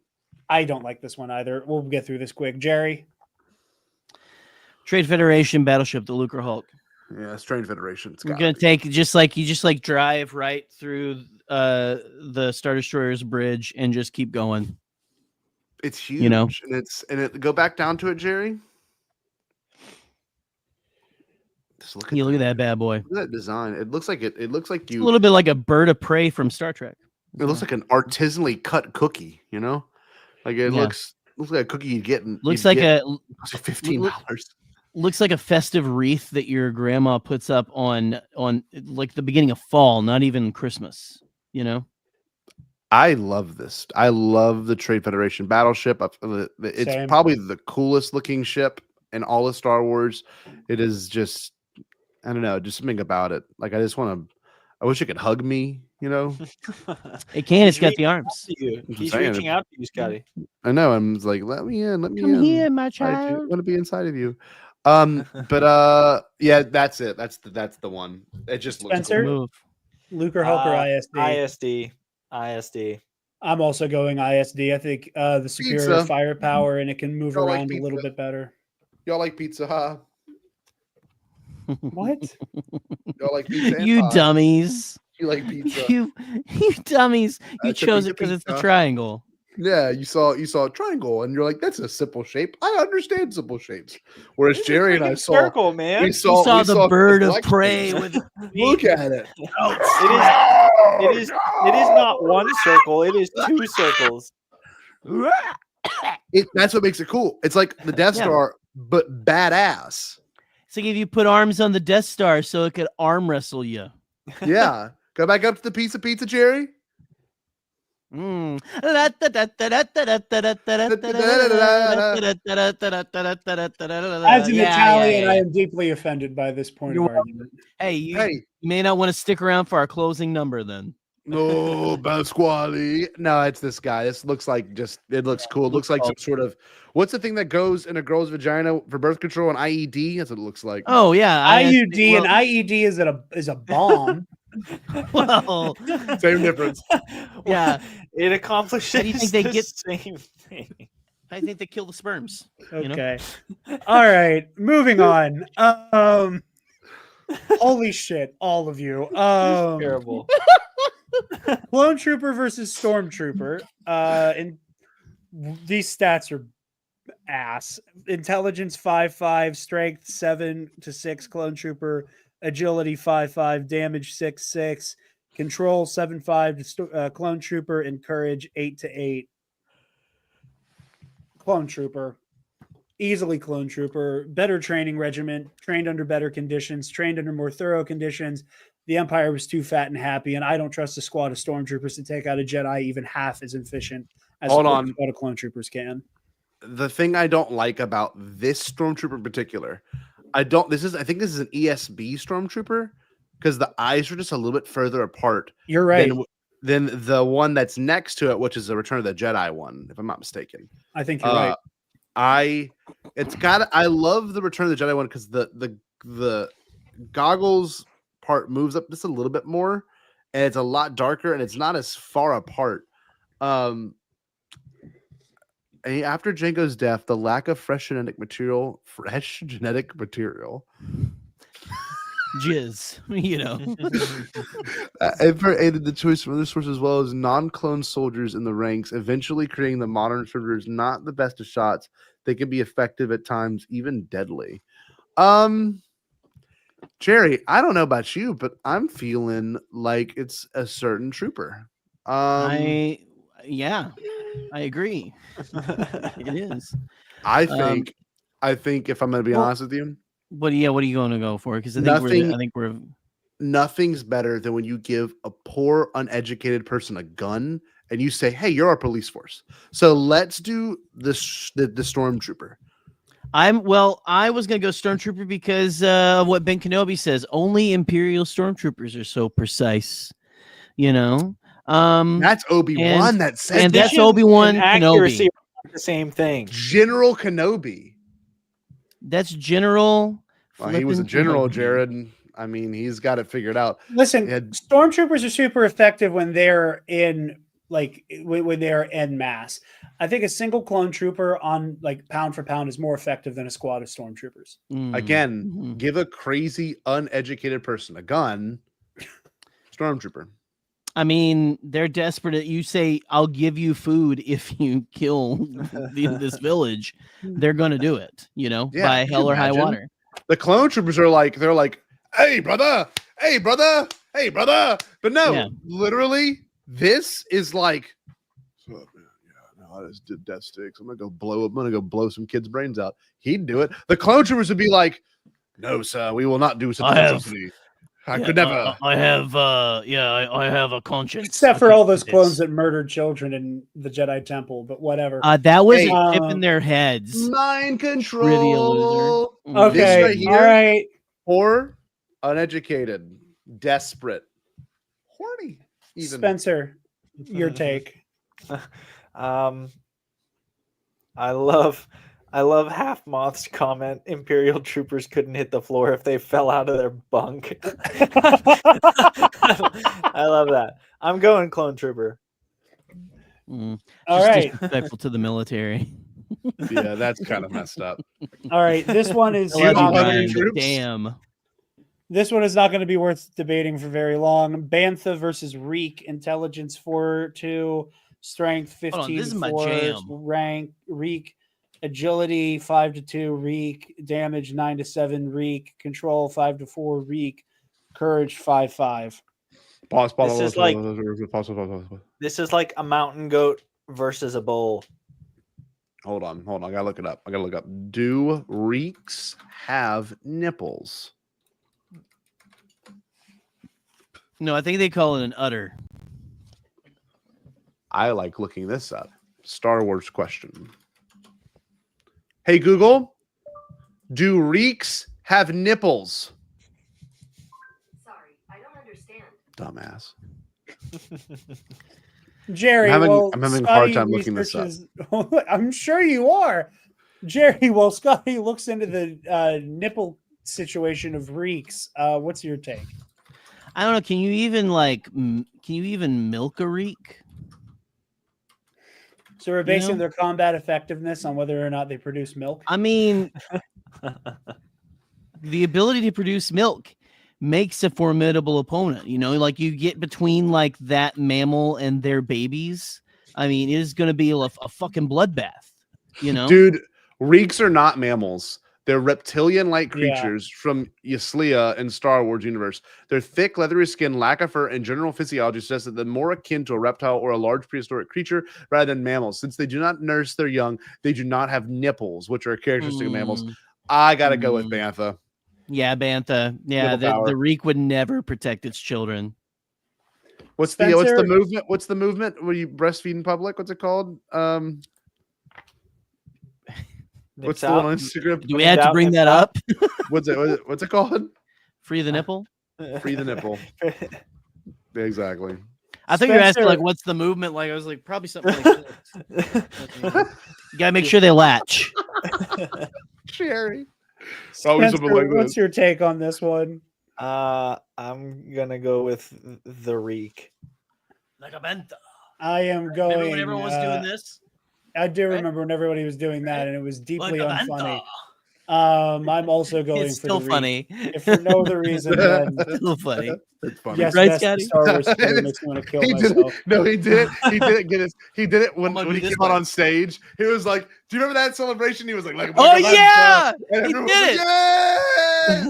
I don't like this one either. We'll get through this quick. Jerry. Trade Federation battleship, the Lucre Hulk. Yeah, Strange Federation. We're gonna take just like drive right through the Star Destroyer's bridge and just keep going. It's huge, You know? and it go back down to it, Jerry. Just look You look at that bad boy. Look at that design. It looks like it looks like A little bit like a bird of prey from Star Trek. It looks like an artisanally cut cookie, you know? Like it looks like a cookie you'd get in Looks like $15. Looks like a festive wreath that your grandma puts up on like the beginning of fall, not even Christmas, you know? I love this. I love the Trade Federation battleship. It's Same. probably the coolest looking ship in all of Star Wars. It is just, I don't know, just something about it. Like I wish it could hug me, you know? It can. It's got the arms. He's reaching out to you, Scotty. I know. I'm just like, let me in. Let me Come in. here, my I child. want to be inside of you. But yeah, that's it. That's the one. It just looks Spencer? cool. Luke or Hulk or ISD? ISD. I'm also going ISD. I think the superior Pizza. firepower and it can move Y'all like around a little pizza? bit better. Y'all like pizza, huh? What? Y'all like pizza? and You pie? dummies. You like pizza? You dummies. You It's a chose piece it of because it's the pizza. triangle. Yeah, you saw a triangle, and you're like, "That's a simple shape. I understand simple shapes." Whereas Jerry and I saw circle, man. We saw, saw we the saw bird of black prey shape. with Look at it. It is not one circle. It is two circles. That's what makes it cool. It's like the Death Yeah. Star, but badass. It's like if you put arms on the Death Star so it could arm wrestle you. Yeah. Go back up to the piece of pizza, Jerry. Mm. As an Italian, I am deeply offended by this point of argument. Hey, you may not want to stick around for our closing number then. No, Pasquale. No, it's this guy. This looks like it looks cool. It looks like some sort of what's the thing that goes in a girl's vagina for birth control? An IED? That's what it looks like. Oh yeah, IUD and IED is a bomb. Well, same difference. Yeah, it accomplishes How do you think they the get same thing. I think they kill the sperms. You know? Okay. All right. Moving on. Holy shit, all of you. Terrible. Clone Trooper versus Stormtrooper. And these stats are ass. Intelligence 5.5, strength 7 to 6. Clone Trooper, agility 5.5, damage 6.6, control 7.5 to Clone Trooper, and courage 8 to 8. Clone Trooper. Easily Clone Trooper. Better training regiment. Trained under better conditions. Trained under more thorough conditions. The Empire was too fat and happy, and I don't trust a squad of Stormtroopers to take out a Jedi even half as efficient as a squad of Clone Troopers can. The thing I don't like about this Stormtrooper in particular, I think this is an ESB Stormtrooper because the eyes are just a little bit further apart. You're right. Than the one that's next to it, which is the Return of the Jedi one, if I'm not mistaken. I think you're right. I love the Return of the Jedi one because the goggles part moves up just a little bit more, and it's a lot darker, and it's not as far apart. After Jango's death, the lack of fresh genetic material, jizz, you know. Emperor aided the choice from other sources as well as non-clone soldiers in the ranks, eventually creating the modern soldiers not the best of shots. They can be effective at times, even deadly. Jerry, I don't know about you, but I'm feeling like it's a certain trooper. I agree. It is. I think if I'm going to be honest with you, what are you going to go for? Because I think we're nothing's better than when you give a poor, uneducated person a gun and you say, "Hey, you're our police force. So let's do the Stormtrooper." I was going to go Stormtrooper because of what Ben Kenobi says. Only Imperial Stormtroopers are so precise, you know. That's Obi-Wan that said and that's Obi-Wan Kenobi. The same thing. General Kenobi. That's General. Well, he was a general, Kenobi. Jarod. I mean, he's got it figured out. Listen, Stormtroopers are super effective when they're in when they're en masse. I think a single clone trooper on pound for pound is more effective than a squad of Stormtroopers. Again, give a crazy, uneducated person a gun. Stormtrooper. I mean, they're desperate. You say, "I'll give you food if you kill this village." They're going to do it, Yeah, by could you hell or high imagine? water. The clone troopers are like, they're like, hey brother, hey brother, hey brother. But no, Yeah. literally, this is like, "What's up, man? Yeah, no, I just did death sticks. I'm gonna go blow some kids' brains out." He'd do it. The clone troopers would be like, "No, sir, we will not do such I an have- atrocity. I could never." I have, I have a conscience. Except I for can't all do those this. clones that murdered children in the Jedi Temple, but whatever. That was Hey, a chip in their heads. Mind Trivia loser. control. Mm. This Okay, right here, all right. or uneducated, desperate, horny, even. Spencer, your take. I love Half Moth's comment. Imperial troopers couldn't hit the floor if they fell out of their bunk. I love that. I'm going clone trooper. Mm. All Just right. disrespectful to the military. Yeah, that's kind of messed up. All right. This one is You not love gonna your be- troops? Damn. This one is not going to be worth debating for very long. Bantha versus Reek, intelligence 4-2, strength Hold on, this is my 15-4, jam. rank Reek, agility 5-2, Reek, damage 9-7, Reek, control 5-4, Reek, courage 5-5. Pause. This is like- This is like a mountain goat versus a bull. Hold on. I gotta look it up. Do reeks have nipples? No, I think they call it an udder. I like looking this up. Star Wars question. Hey Google, do reeks have nipples? Sorry, I don't understand. Dumbass. Jerry, I'm having a hard Scotty time looking this up. researches- I'm sure you are. Jerry, while Scotty looks into the nipple situation of Reeks, what's your take? I don't know. Can you even milk a reek? So we're basing know? their combat effectiveness on whether or not they produce milk. I mean, the ability to produce milk makes a formidable opponent. Like you get between like that mammal and their babies. I mean, it is going to be a fucking bloodbath. Dude, reeks are not mammals. They're reptilian-like Yeah. creatures from Yslia in Star Wars universe. Their thick, leathery skin, lack of fur, and general physiology suggests that they're more akin to a reptile or a large prehistoric creature rather than mammals. Since they do not nurse their young, they do not have nipples, which are a characteristic of mammals. I gotta go with Bantha. Yeah, Bantha. Yeah, Nipple power. the reek would never protect its children. What's Spencer- the movement? What's the movement where you breastfeed in public? What's it called? What's the one on Instagram? Do we have to bring that up? What's it called? Free the nipple? Free the nipple. Exactly. I think you're asking Spencer- like what's the movement? Like I was like probably something like this. You gotta make sure they latch. Sherry. Spencer, what's your take on this one? I'm gonna go with the reek. Like a banta. I am going. Remember when everyone was doing this? I do remember when everybody was doing that, and it was deeply Like a unfunny. banta. I'm also going It's for still the Reek. funny. If for no other reason than Still funny. It's funny. yes, Right, best Scotty? Star Wars story makes me want to kill He did myself. it. No, he did it. He did it. Get his. He did it when I'm gonna he do this came out way. on stage. He was like, "Do you remember that celebration?" He was like Oh, a yeah! banta. And He everyone did was it! Yes!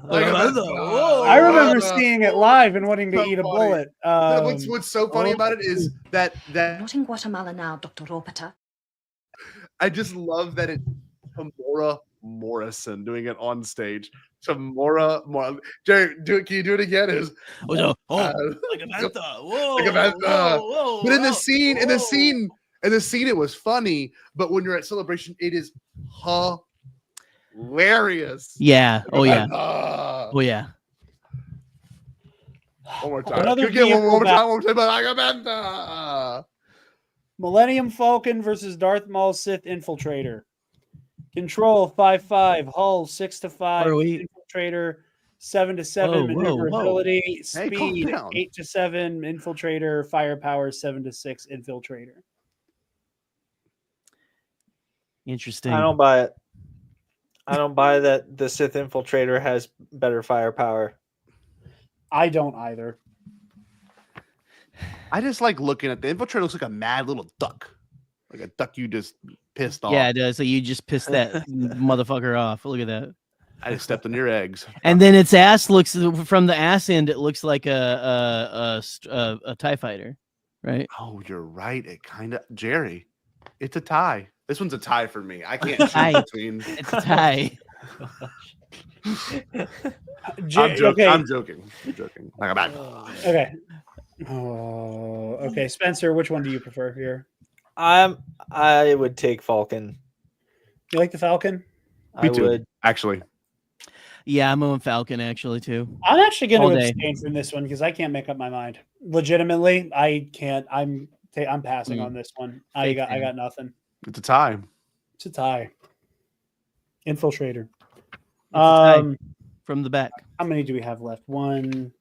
Like a banta. Whoa. I remember Banta. seeing it live and wanting to So eat a funny. bullet. What's so funny about it is that Not in Guatemala now, Dr. Ropeter. I just love that it's Tamora Morrison doing it on stage. Tamora Morrison. Jerry, can you do it again? It was, Like a banta. Whoa. like a banta. Whoa, But in the whoa, scene, whoa. it was funny. But when you're at celebration, it is hilarious. Yeah. Oh yeah. Banta. Oh yeah. One more time. Another Could you get one vehicle more back- time. One more time. Like a banta. Millennium Falcon versus Darth Maul Sith Infiltrator. Control 5-5, hull 6-5, What are we- Infiltrator 7-7, Whoa, whoa, maneuverability, Hey, calm speed down. 8-7, Infiltrator, firepower 7-6, Infiltrator. Interesting. I don't buy it. I don't buy that the Sith Infiltrator has better firepower. I don't either. I just like looking at the infiltrator. Looks like a mad little duck, like a duck you just pissed off. Yeah, it does. So you just pissed that motherfucker off. Look at that. I just stepped on your eggs. And then its ass looks from the ass end. It looks like a TIE fighter, right? Oh, you're right. It kind of Jerry. It's a tie. This one's a tie for me. I can't Tie. choose between. It's a tie. I'm joking. Okay. I'm joking. I'm joking. Like a bad. Okay. Oh, okay. Spencer, which one do you prefer here? I would take Falcon. You like the Falcon? Me I too. would. Actually, Yeah, I'm on Falcon actually too. I'm actually going All to day. abstain from this one because I can't make up my mind. Legitimately, I can't. I'm passing on this one. I Fake got fan. nothing. it's a tie. It's a tie. Infiltrator. It's a tie. From the back. How many do we have left? 1,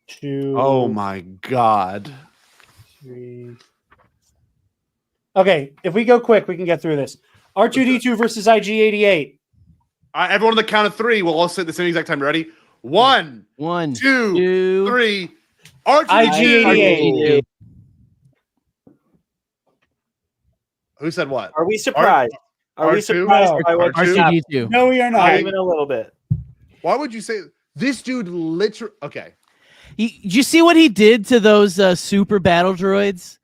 2. Oh my god. 3. Okay, if we go quick, we can get through this. R2D2 versus IG88. Everyone on the count of 3. We'll all say at the same exact time. Ready? 1, 1, 2, 3. IG88. Who said what? Are we surprised? Are we R2? surprised by what just happened? R2D2. No, we are not. Not even a little bit. Why would you say this dude literally? Okay. Did you see what he did to those super battle droids?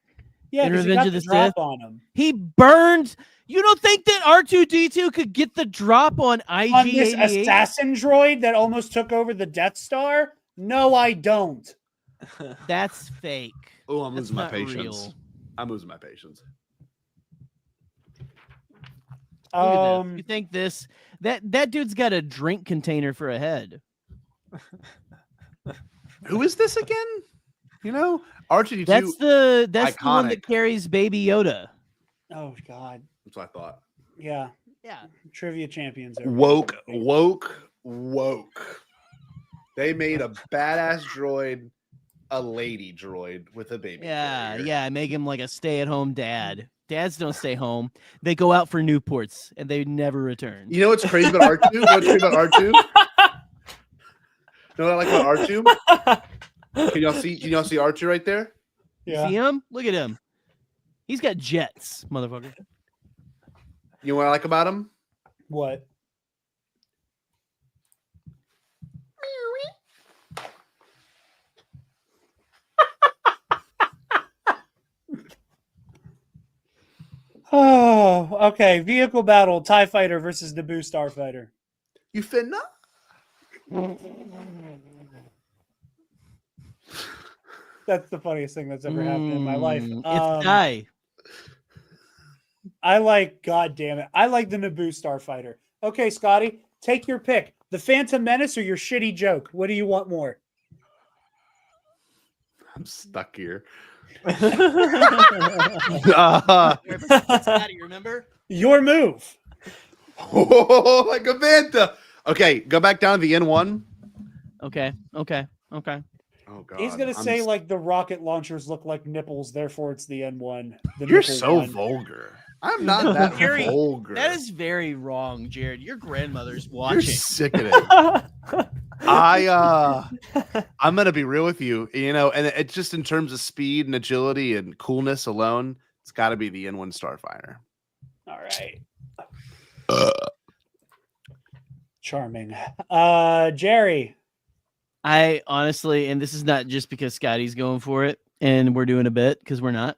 Yeah, in because he Revenge got of the the drop Sith? on him. He burned. You don't think that R2D2 could get the drop on On this IG88? assassin droid that almost took over the Death Star? No, I don't. That's fake. Oh, I'm That's losing my not patience. real. I'm losing my patience. Look at this. You think this that dude's got a drink container for a head? Who is this again? You know, R2D2. That's the one iconic. that carries Baby Yoda. Oh God. That's what I thought. Yeah. Yeah. Trivia champions. Woke. They made a badass droid, a lady droid with a baby. Yeah, carrier. yeah. Make him like a stay-at-home dad. Dads don't stay home. They go out for Newports and they never return. You know what's crazy about R2? You know what's crazy about R2? You know what I like about R2? Can y'all see R2 right there? Yeah. See him? Look at him. He's got jets, motherfucker. You know what I like about him? What? Oh, okay. Vehicle battle: TIE Fighter versus Naboo Starfighter. You finna? That's the funniest thing that's ever happened in my life. It's a tie. I like, God damn it, I like the Naboo Starfighter. Okay, Scotty, take your pick: the Phantom Menace or your shitty joke. What do you want more? I'm stuck here. Scotty, remember? Your move. Oh, like a Vanta. Okay, go back down to the N1. Okay. Oh god. He's gonna say like the rocket launchers look like nipples, therefore it's the N1. The You're nipple so one. vulgar. I'm not that Gary, vulgar. That is very wrong, Jared. Your grandmother's You're watching. sickening. I'm gonna be real with you, you know, and it's just in terms of speed and agility and coolness alone, it's got to be the N1 Starfighter. All right. Charming. Gerry. I honestly, and this is not just because Scotty's going for it and we're doing a bit because we're not.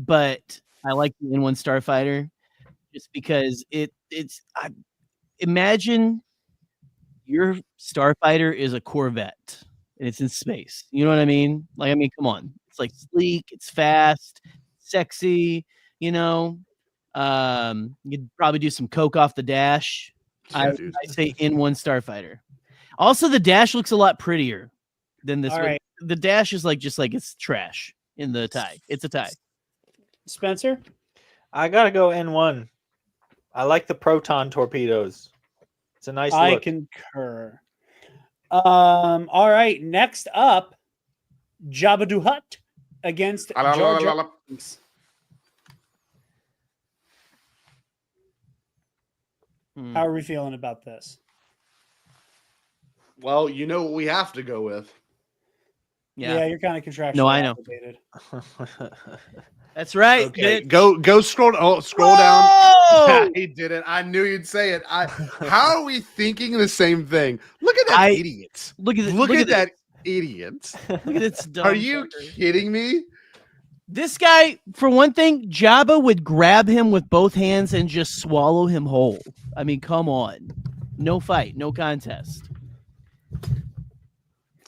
But I like the N1 Starfighter just because imagine your Starfighter is a Corvette and it's in space. You know what I mean? Like, I mean, come on. It's like sleek, it's fast, sexy, you know. You'd probably do some coke off the dash. Yeah, I say N1 Starfighter. Also, the dash looks a lot prettier than this All one. right. The dash is like just like it's trash in the tie. It's a tie. Spencer. I gotta go N1. I like the proton torpedoes. It's a nice I look. concur. All right. Next up, Jabba the Hutt against Jar Jar Binks. How are we feeling about this? Well, you know what we have to go with. Yeah, you're kind of contractually No, I know. obligated. That's right. Okay, bitch. go scroll. Oh, scroll down. Oh! He did it. I knew you'd say it. How are we thinking the same thing? Look at that idiot. Look at that idiot. Look at this dumb Are you fucker. kidding me? This guy, for one thing, Jabba would grab him with both hands and just swallow him whole. I mean, come on. No fight, no contest.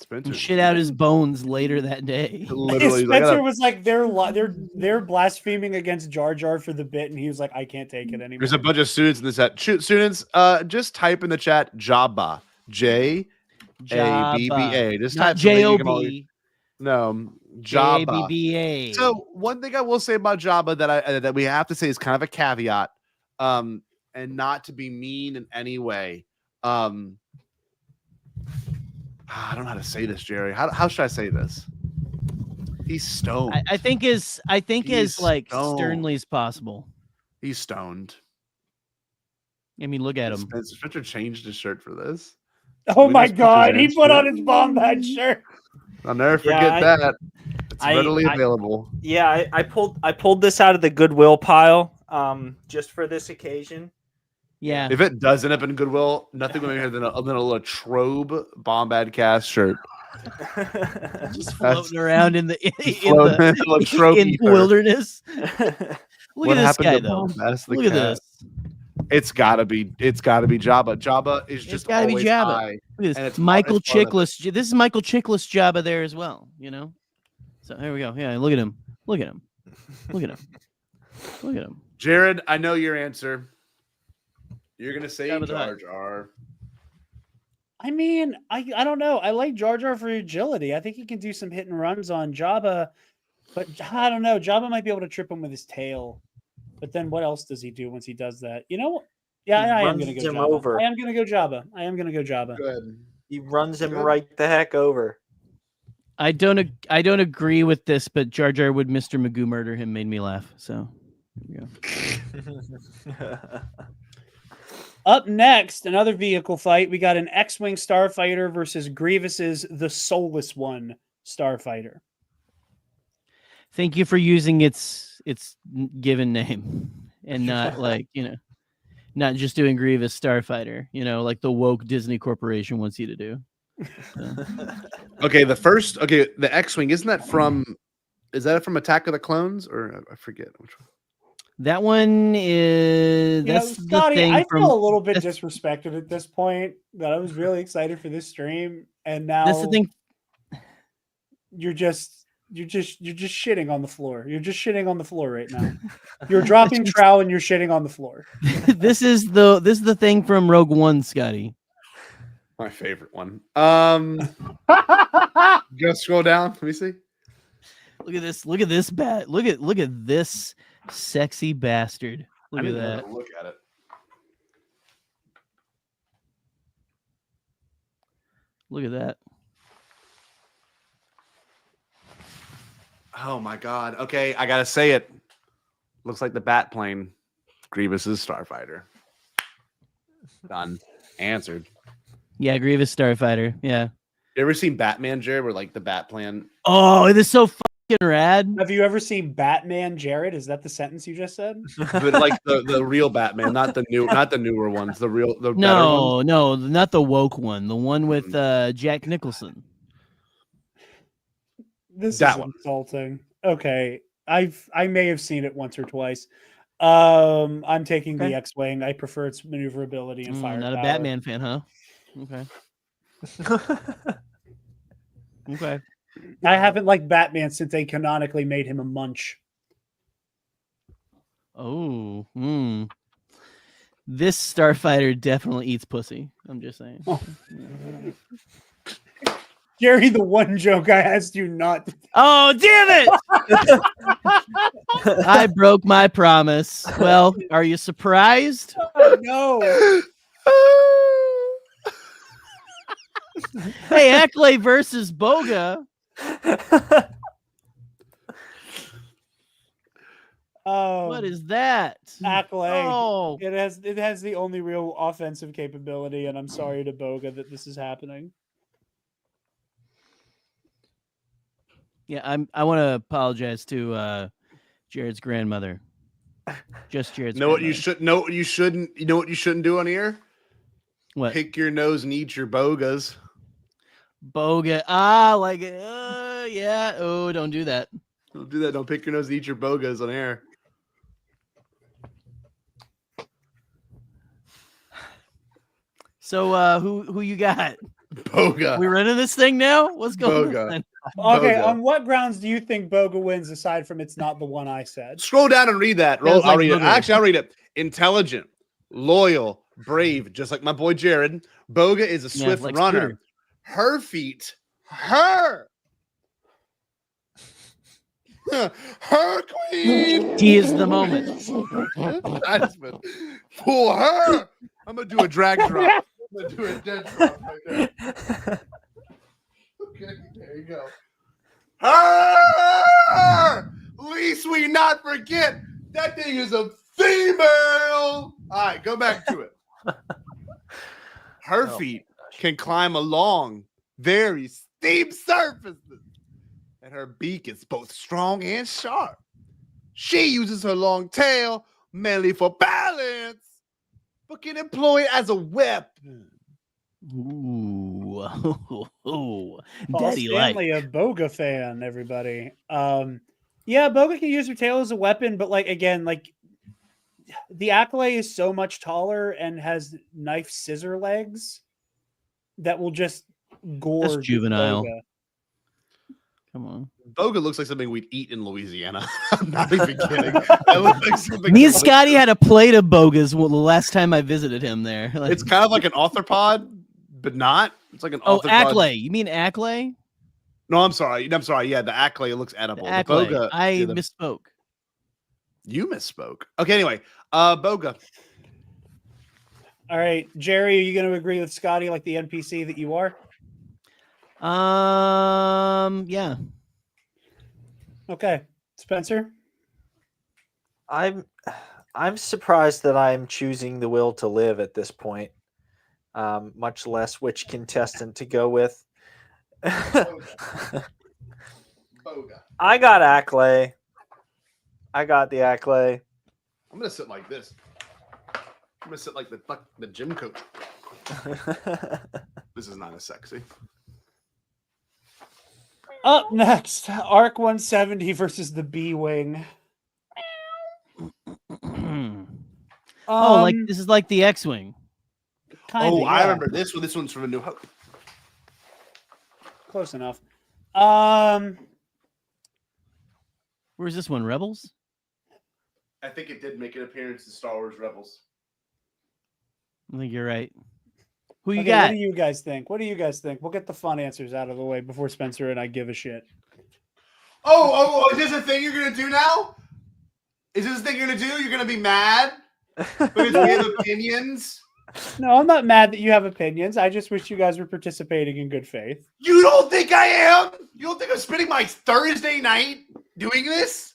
And shit out his bones later that day. Literally, Spencer was like, they're blaspheming against Jar Jar for the bit, and he was like, I can't take it anymore. There's a bunch of students in the chat. Students, just type in the chat Jabba. J-A-B-B-A. Just Not type J-O-B. No, Jabba. J-A-B-B-A. So one thing I will say about Jabba that we have to say is kind of a caveat, and not to be mean in any way. I don't know how to say this, Jerry. How should I say this? He's stoned. I think as like stoned. sternly as possible. He's stoned. I mean, look at him. Spencer changed his shirt for this. Oh my God, he put on his Bombad shirt. I'll never forget that. It's readily available. Yeah, I pulled this out of the Goodwill pile, just for this occasion. Yeah. If it does end up in Goodwill, nothing would be better than a little Trobe Bombad cast shirt. Just floating around in the wilderness. Look at this guy though. Look at this. It's gotta be Jabba. Jabba is just gotta be always Jabba. high. Look at this. It's Michael Chiklis. This is Michael Chiklis Jabba there as well, you know? So here we go. Yeah, look at him. Look at him. Look at him. Look at him. Jarod, I know your answer. You're gonna say Jabba the Jar Hutt. Jar. I mean, I don't know. I like Jar Jar for agility. I think he can do some hit and runs on Jabba, but I don't know. Jabba might be able to trip him with his tail. But then what else does he do once he does that? You know? Yeah, I am going to go Jabba. Over. I am going to go Jabba. I am going to go Jabba. Good. He runs him right the heck over. I don't agree with this, but Jar Jar would Mr. Magoo murder him made me laugh. So here we go. Up next, another vehicle fight. We got an X-Wing starfighter versus Grievous's the Soulless One starfighter. Thank you for using its given name and not like, not just doing Grievous Starfighter, like the woke Disney Corporation wants you to do. So. Okay, the X-Wing, is that from Attack of the Clones, or I forget which one? That one is Scotty, the thing I feel a little bit disrespected at this point that I was really excited for this stream, and now that's the thing. You're just shitting on the floor. You're just shitting on the floor right now. You're dropping trow and you're shitting on the floor. This is the thing from Rogue One, Scotty. My favorite one. Go scroll down. Let me see. Look at this. Look at this bat. Look at this sexy bastard. Look at that. Look at it. Look at that. Oh my God. Okay, I gotta say it. Looks like the bat plane. Grievous's starfighter. Done. Answered. Yeah, Grievous Starfighter. Yeah. You ever seen Batman, Jared, where like the bat plane? Oh, it is so fucking rad. Have you ever seen Batman, Jarod? Is that the sentence you just said? But like the real Batman, not the newer ones. The better ones. No, not the woke one. The one with Jack Nicholson. This That is one. insulting. Okay, I may have seen it once or twice. I'm taking the X-Wing. I prefer its maneuverability and firepower. Not a Batman fan, huh? Okay. Okay. I haven't liked Batman since they canonically made him a munch. Oh. This starfighter definitely eats pussy. I'm just saying. Oh. Gerry, the one joke I asked you not to. Oh, damn it! I broke my promise. Well, are you surprised? Oh, no. Hey, Ackley versus Boga. Oh, What is that? Ackley. Oh. It has the only real offensive capability, and I'm sorry to Boga that this is happening. Yeah, I want to apologize to Jared's grandmother. Just Jared's. Know what you grandmother. should know what you shouldn't you know what you shouldn't do on here? What? Pick your nose and eat your bogas. Boga. Like it. Yeah. Oh, don't do that. Don't do that. Don't pick your nose and eat your bogas on air. So who you got? Boga. We running this thing now? What's going Boga. on? Okay, Boga. on what grounds do you think Boga wins aside from it's not the one I said? Scroll down and read that. Sounds I'll like read it. Booger. Actually, I'll read it. Intelligent, loyal, brave, just like my boy Jarod. Boga is a Yeah, swift like runner. Scooter. Her feet, her queen. He is the moment. I just went, pull her. I'm gonna do a drag drop. I'm gonna do a dead drop right there. Okay, there you go. Her. Least we not forget that thing is a female. All right, go back to it. Her feet can climb along very steep surfaces, and her beak is both strong and sharp. She uses her long tail mainly for balance, but can employ it as a weapon. Ooh. Paul Daddy like. Stanley, a Boga fan, everybody. Yeah, Boga can use her tail as a weapon, but like again, like the Accolade is so much taller and has knife scissor legs that will just gorge. That's juvenile. Boga. Come on. Boga looks like something we'd eat in Louisiana. I'm not even kidding. That looks like something Me and Scotty had a plate of bogas the last time I visited him there. Like, It's kind of like an arthropod, but not. It's like an oh, arthropod. Acklay. You mean Acklay? No, I'm sorry. Yeah, the Acklay, it looks edible. The Acklay. Boga, I yeah, misspoke. You misspoke. Okay, anyway, Boga. All right, Gerry, are you going to agree with Scotty like the NPC that you are? Yeah. Okay, Spencer. I'm surprised that I'm choosing the will to live at this point, much less which contestant to go with. Boga. I got Acklay. I got the Acklay. I'm gonna sit like this. I'm gonna sit like the gym coach. This is not as sexy. Up next, Arc 170 versus the B-Wing. Like this is like the X-Wing. Kinda, I yeah. remember this one. This one's from A New Hope. Close enough. Where's this one? Rebels? I think it did make an appearance in Star Wars Rebels. I think you're right. Who you Okay, got? what do you guys think? We'll get the fun answers out of the way before Spencer and I give a shit. Oh, is this a thing you're gonna do now? Is this a thing you're gonna do? You're gonna be mad because we have opinions? No, I'm not mad that you have opinions. I just wish you guys were participating in good faith. You don't think I am? You don't think I'm spending my Thursday night doing this?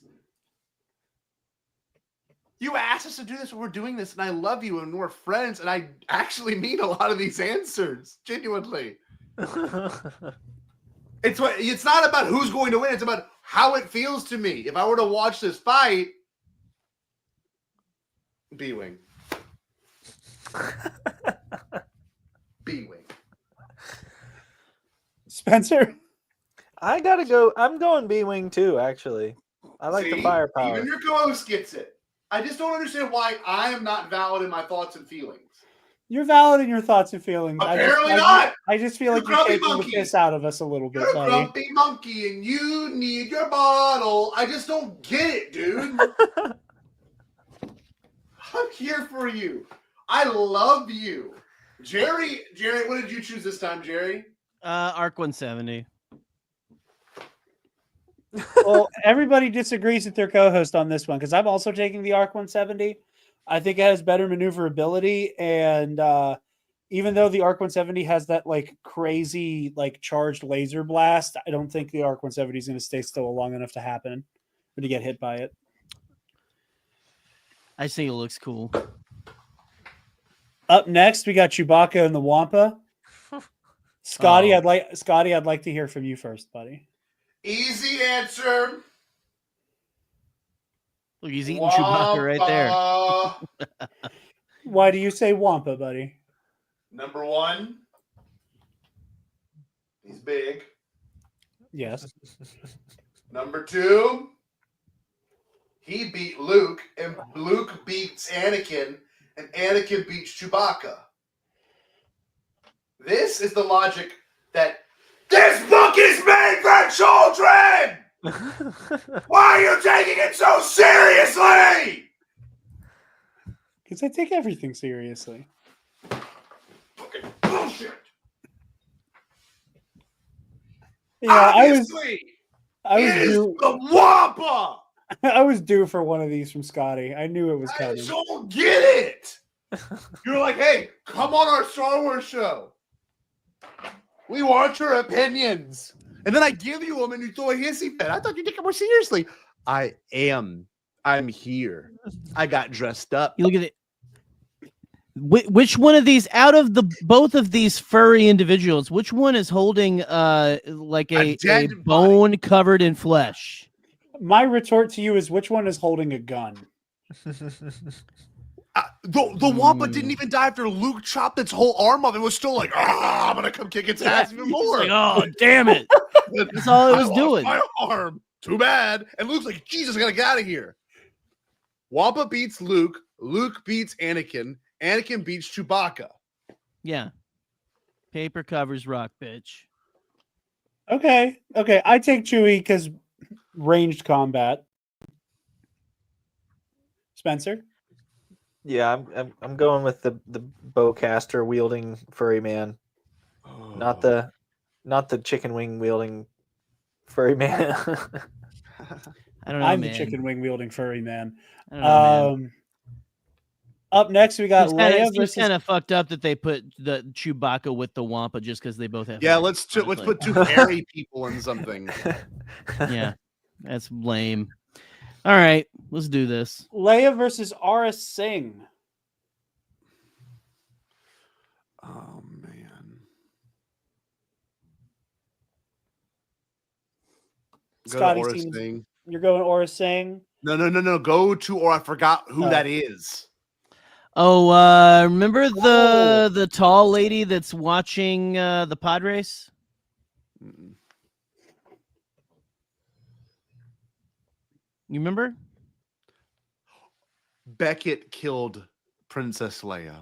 You asked us to do this, and we're doing this, and I love you, and we're friends, and I actually mean a lot of these answers, genuinely. It's not about who's going to win. It's about how it feels to me. If I were to watch this fight, B-Wing. B-Wing. Spencer? I gotta go. I'm going B-Wing too, actually. I like the firepower. Even your co-host gets it. I just don't understand why I am not valid in my thoughts and feelings. You're valid in your thoughts and feelings. Apparently not. I just feel like You're you're grumpy taking the monkey. piss out of us a little bit, You're a buddy. grumpy monkey and you need your bottle. I just don't get it, dude. I'm here for you. I love you. Gerry, what did you choose this time, Gerry? Arc 170. Well, everybody disagrees with their co-host on this one because I'm also taking the Arc 170. I think it has better maneuverability, and even though the Arc 170 has that like crazy like charged laser blast, I don't think the Arc 170 is going to stay still long enough to happen or to get hit by it. I just think it looks cool. Up next, we got Chewbacca and the Wampa. Scotty, Oh. I'd like to hear from you first, buddy. Easy answer. Look, he's eating Chewbacca right there. Why do you say Wampa, buddy? Number one, he's big. Yes. Number two, he beat Luke, and Luke beats Anakin, and Anakin beats Chewbacca. This is the logic that this book is made for children! Why are you taking it so seriously? Because I take everything seriously. Fucking bullshit. Yeah, Obviously, I was it is due. the Wampa. I was due for one of these from Scotty. I knew it was I coming. don't get it. You're like, hey, come on our Star Wars show. We want your opinions. And then I give you them and you throw a hissy fit. I thought you'd take it more seriously. I am. I'm here. I got dressed up. You look at it. Which one of these, out of the both of these furry individuals, which one is holding like a bone covered in flesh? My retort to you is, which one is holding a gun? The Wampa didn't even die after Luke chopped its whole arm off. It was still like, I'm gonna come kick its ass even more. Like, oh, damn it! That's all it was doing. My arm. Too bad. And Luke's like, Jesus, I gotta get out of here. Wampa beats Luke. Luke beats Anakin. Anakin beats Chewbacca. Yeah. Paper covers rock, bitch. Okay. I take Chewie because ranged combat. Spencer? Yeah, I'm going with the bowcaster wielding furry man, not the chicken wing wielding furry man. I don't know. I'm man. the chicken wing wielding furry man. I don't know, man. Up next, we got Leia It's versus. kind of fucked up that they put the Chewbacca with the Wampa just because they both have. Yeah, hands, let's put two hairy people in something. Yeah, that's lame. All right, let's do this. Leia versus Aura Singh. Oh man. Scotty's team. You're going Aura Singh? No. Go to, or I forgot who that is. Oh, remember the tall lady that's watching the pod race? You remember? Beckett killed Princess Leia.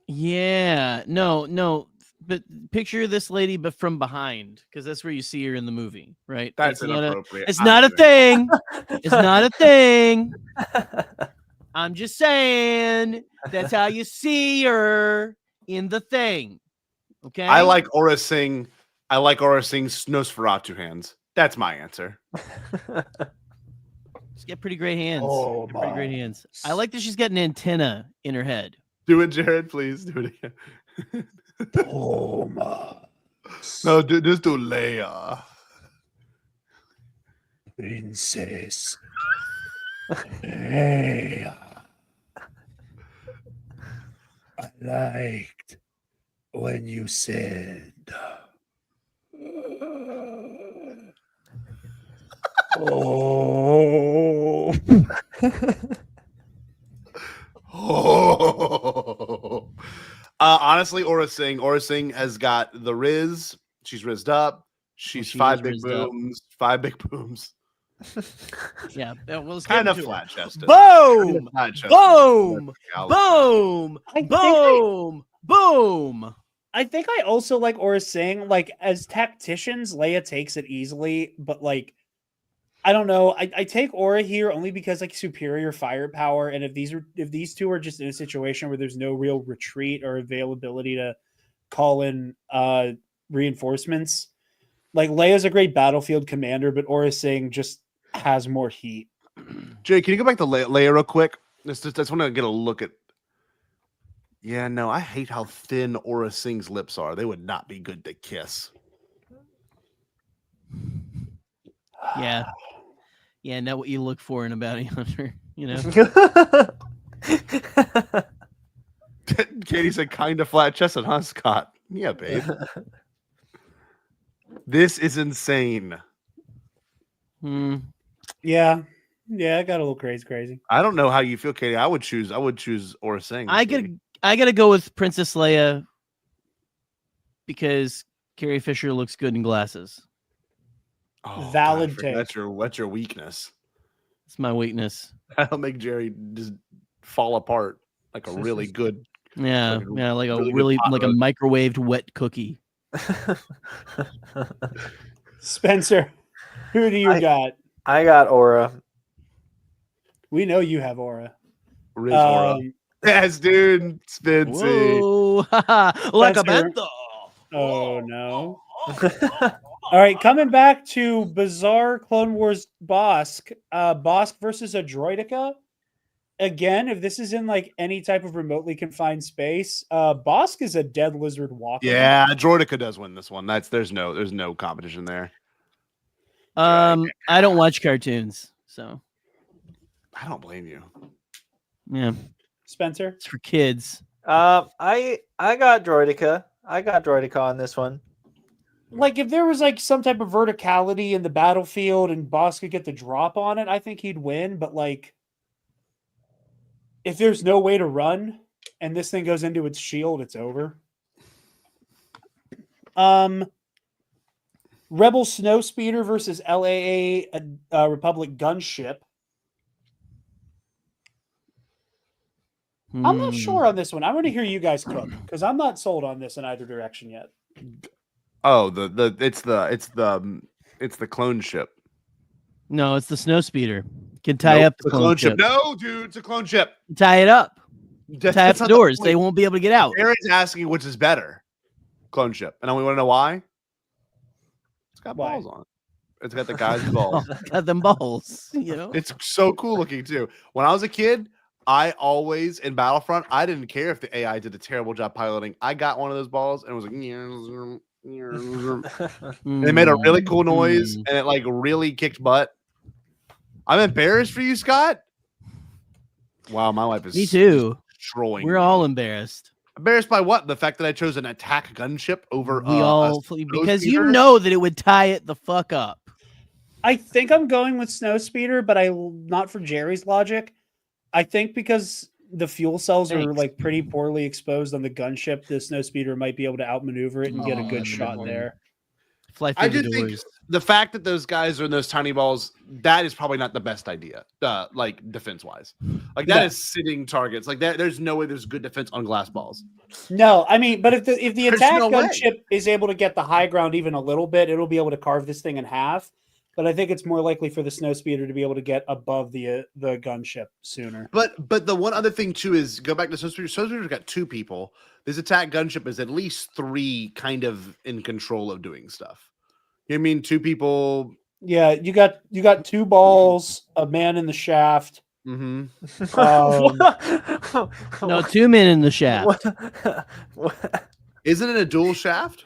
Yeah. No. But picture this lady, but from behind, because that's where you see her in the movie, right? That's inappropriate. It's not a thing. It's not a thing. I'm just saying that's how you see her in the thing. Okay. I like Aura Singh. I like Aura Singh's Nosferatu hands. That's my answer. She's got pretty great hands. Oh, pretty great hands. I like that she's got an antenna in her head. Do it, Jared, please. Do it again. Oh my. No, just do Leia. Princess Leia. I liked when you said, oh. Oh. Honestly, Aura Singh has got the Riz. She's rizzed up. She's five big booms. Yeah, well, it's kind of flat chested. Boom! Boom! Boom! I think I also like Aura Singh. Like, as tacticians, Leia takes it easily, but like, I don't know. I take Aura here only because like superior firepower, and if these two are just in a situation where there's no real retreat or availability to call in reinforcements, like Leia's a great battlefield commander, but Aura Singh just has more heat. Jay, can you go back to Leia real quick? I just want to get a look at. Yeah, no, I hate how thin Aura Singh's lips are. They would not be good to kiss. Yeah, know what you look for in a bounty hunter, you know? Katie said kind of flat chested, huh, Scott? Yeah, babe. This is insane. Yeah, it got a little crazy. I don't know how you feel, Katie. I would choose Aura Singh. I gotta go with Princess Leia because Carrie Fisher looks good in glasses. Valid God, take. that's your weakness. It's my weakness. That'll make Jerry just fall apart like a really good. Yeah, like a really good pot like a roast. microwaved wet cookie. Spencer, who do you got? I got Aura. We know you have Aura. Riz Aura. Yes, dude. Spency. Whoa, like a Spencer. bento. Oh no. All right, coming back to Bizarre Clone Wars Bosk. Bosk versus a Droidica. Again, if this is in like any type of remotely confined space, Bosk is a dead lizard walker. Yeah, Droidica does win this one. There's no competition there. I don't watch cartoons, so I don't blame you. Yeah, Spencer, it's for kids. I got Droidica. I got Droidica on this one. Like if there was like some type of verticality in the battlefield and Bosk could get the drop on it, I think he'd win. But like, if there's no way to run and this thing goes into its shield, it's over. Rebel Snowspeeder versus LAA Republic Gunship. I'm not sure on this one. I want to hear you guys cook because I'm not sold on this in either direction yet. Oh, it's the clone ship. No, it's the Snowspeeder. Can tie up the clone ship. No, dude, it's a clone ship. Tie it up. That's Tie up the not doors. point. They won't be able to get out. Aaron's asking which is better. Clone ship. And we want to know why? It's got balls on it. It's got the guy's balls. Got them balls, you know. It's so cool looking too. When I was a kid, I always in Battlefront, I didn't care if the AI did a terrible job piloting. I got one of those balls and it was like they made a really cool noise and it like really kicked butt. I'm embarrassed for you, Scott. Wow, my life is Me too. destroying. We're all embarrassed. Embarrassed by what? The fact that I chose an attack gunship over We all a because you Snowspeeder? know that it would tie it the fuck up. I think I'm going with Snowspeeder, but not for Jerry's logic. I think because the fuel cells are like pretty poorly exposed on the gunship, the Snowspeeder might be able to outmaneuver it and get a good shot there. Fly I through do the think doors. the fact that those guys are in those tiny balls, that is probably not the best idea. Like defense wise, like that is sitting targets. Like that, there's no way there's good defense on glass balls. No, I mean, but if the There's attack no way. gunship is able to get the high ground even a little bit, it'll be able to carve this thing in half. But I think it's more likely for the Snowspeeder to be able to get above the gunship sooner. But the one other thing too is go back to Snowspeeder. Snowspeeder's got two people. This attack gunship is at least three kind of in control of doing stuff. You know what I mean? Two people. Yeah, you got two balls, a man in the shaft. Mm-hmm. No, 2 men in the shaft. Isn't it a dual shaft?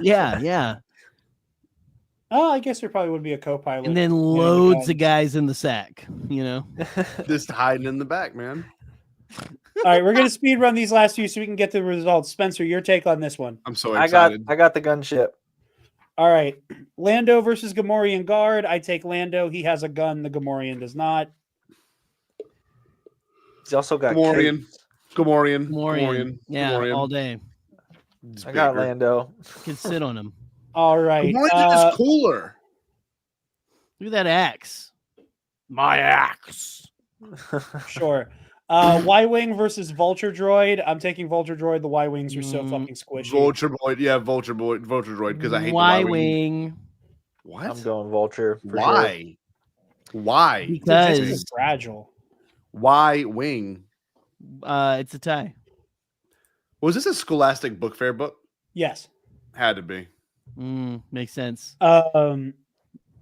Yeah. Oh, I guess there probably would be a co-pilot. And then loads of guys in the sack, you know. Just hiding in the back, man. All right, we're gonna speed run these last few so we can get to the results. Spencer, your take on this one. I'm so excited. I got the gunship. All right, Lando versus Gamorrean guard. I take Lando. He has a gun. The Gamorrean does not. He's also got Gamorrean. Yeah, Gamorrean. all day. I got Lando. Can sit on him. All right. Gamorreans are just cooler. Look at that axe. My axe. Sure. Y-Wing versus Vulture Droid. I'm taking Vulture Droid. The Y-Wings are so fucking squishy. Vulture Droid. Yeah, Vulture Droid. Because I hate Y-Wing. What? I'm going Vulture. For Why? Sure. Why? Because it's fragile. Y-Wing. It's a tie. Was this a Scholastic Book Fair book? Yes. Had to be. Makes sense. Magna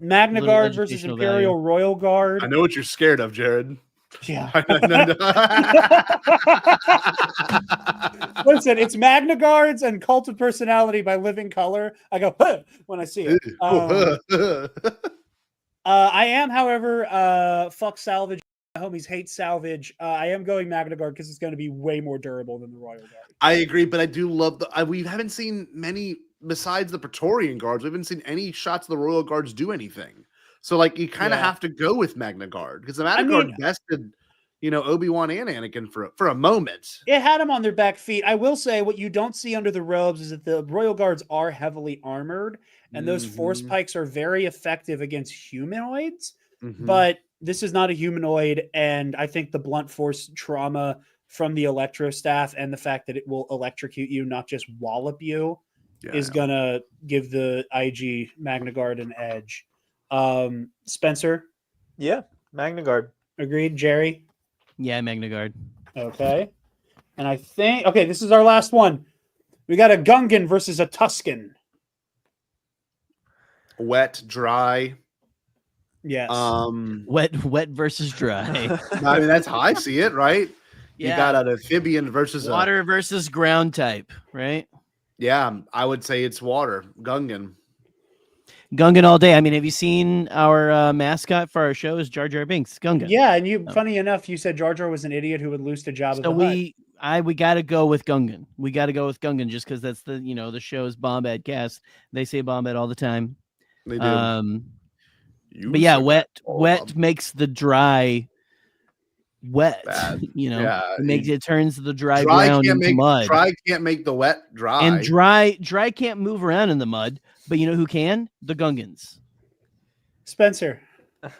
Little Guard versus educational Imperial value. Royal Guard. I know what you're scared of, Jarod. Yeah. No. Listen, it's Magna Guards and Cult of Personality by Living Color. I go huh, when I see it. I am, however, fuck salvage. My homies hate salvage. I am going Magna Guard because it's going to be way more durable than the Royal Guard. I agree, but I do love we haven't seen many besides the Praetorian Guards. We haven't seen any shots of the Royal Guards do anything. So like you kind of Yeah. have to go with Magna Guard because the Magna Guard bested, Obi-Wan and Anakin for a moment. It had them on their back feet. I will say what you don't see under the robes is that the Royal Guards are heavily armored, and those force pikes are very effective against humanoids. But this is not a humanoid, and I think the blunt force trauma from the Electro staff and the fact that it will electrocute you, not just wallop you, is gonna give the IG Magna Guard an edge. Spencer? Yeah, Magna Guard. Agreed. Gerry? Yeah, Magna Guard. Okay. And I think, okay, this is our last one. We got a Gungan versus a Tusken. Wet, dry. Yes. Wet versus dry. I mean, that's how I see it, right? Yeah. You got an amphibian versus water versus ground type, right? Yeah, I would say it's water. Gungan. Gungan all day. I mean, have you seen our mascot for our show is Jar Jar Binks? Gungan. Yeah, and funny enough, you said Jar Jar was an idiot who would lose to Jabba So the Hutt. we got to go with Gungan. We got to go with Gungan just because that's the show's Bombad cast. They say Bombad all the time. They do. But yeah, wet makes the dry wet. Bad. It turns the dry ground into mud. Dry can't make the wet dry. And dry can't move around in the mud. But you know who can? The Gungans. Spencer. It's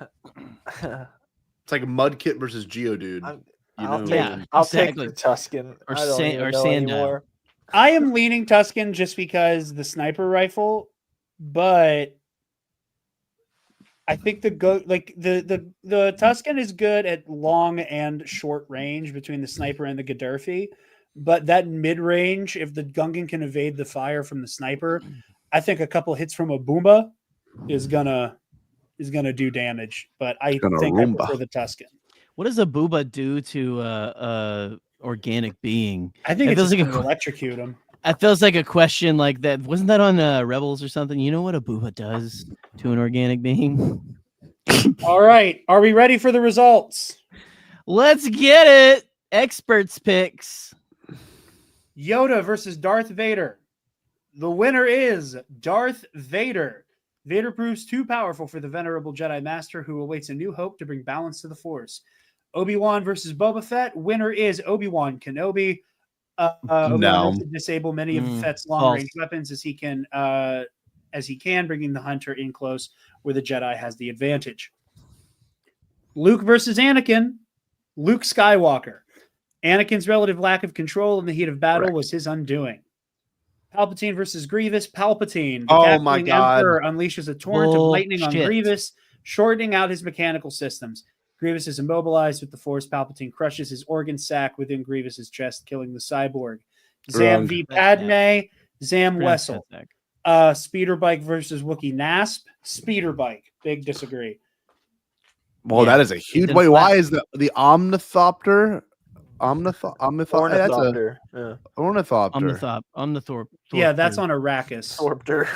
like a Mud Kit versus Geodude. I'll take the Tusken or Sandile. Sandile. I am leaning Tusken just because the sniper rifle, but I think the Tusken is good at long and short range between the sniper and the Gaddafi, but that mid range, if the Gungan can evade the fire from the sniper, I think a couple hits from a Boomba is gonna do damage. But I think I prefer the Tusken. What does a booba do to organic being? I think it's feels just like gonna electrocute him. It feels like a question like that. Wasn't that on Rebels or something? You know what a booba does to an organic being? All right. Are we ready for the results? Let's get it. Experts picks. Yoda versus Darth Vader. The winner is Darth Vader. Vader proves too powerful for the venerable Jedi Master who awaits a new hope to bring balance to the Force. Obi-Wan versus Boba Fett. Winner is Obi-Wan Kenobi. Obi-Wan has to disable many of Fett's long-range weapons as he can, bringing the Hunter in close where the Jedi has the advantage. Luke versus Anakin. Luke Skywalker. Anakin's relative lack of control in the heat of battle was his undoing. Palpatine versus Grievous. Palpatine. The my God. Emperor unleashes a torrent of lightning on Grievous, shortening out his mechanical systems. Grievous is immobilized with the Force. Palpatine crushes his organ sac within Grievous's chest, killing the cyborg. Zam v. Padme. Zam Wessel. Speeder bike versus Wookiee Nasp. Speeder bike. Big disagree. Well, that is a huge. Wait, why is the Omnithopter? Omnithopter. Omnithopter. Yeah, that's on Arrakis. Thorpter.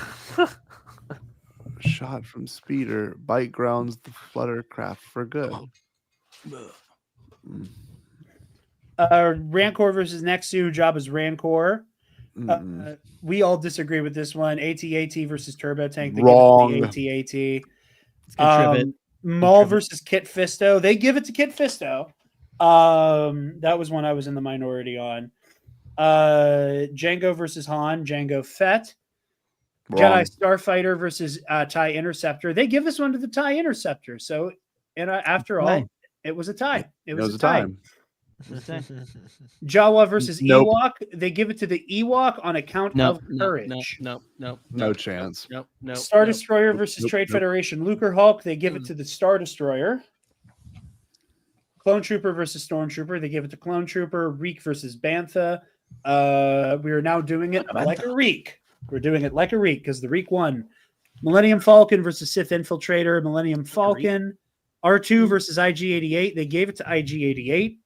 Shot from Speeder. Bite grounds the Fluttercraft for good. Rancor versus Nexu. Jabba's Rancor. We all disagree with this one. AT-AT versus Turbo Tank. They Wrong. give it to the AT-AT. Maul versus Kit Fisto. They give it to Kit Fisto. That was one I was in the minority on. Jango versus Han. Jango Fett. Wrong. Jedi Starfighter versus TIE Interceptor. They give this one to the TIE Interceptor. So, after all, it was a tie. It was a tie. Jawa versus Ewok. They give it to the Ewok on account of courage. No chance. No. Star Destroyer versus Trade Federation. Lucre Hulk. They give it to the Star Destroyer. Clone Trooper versus Stormtrooper. They give it to Clone Trooper. Reek versus Bantha. We are now doing it like a Reek. We're doing it like a Reek because the Reek won. Millennium Falcon versus Sith Infiltrator. Millennium Falcon. R2 versus IG-88. They gave it to IG-88.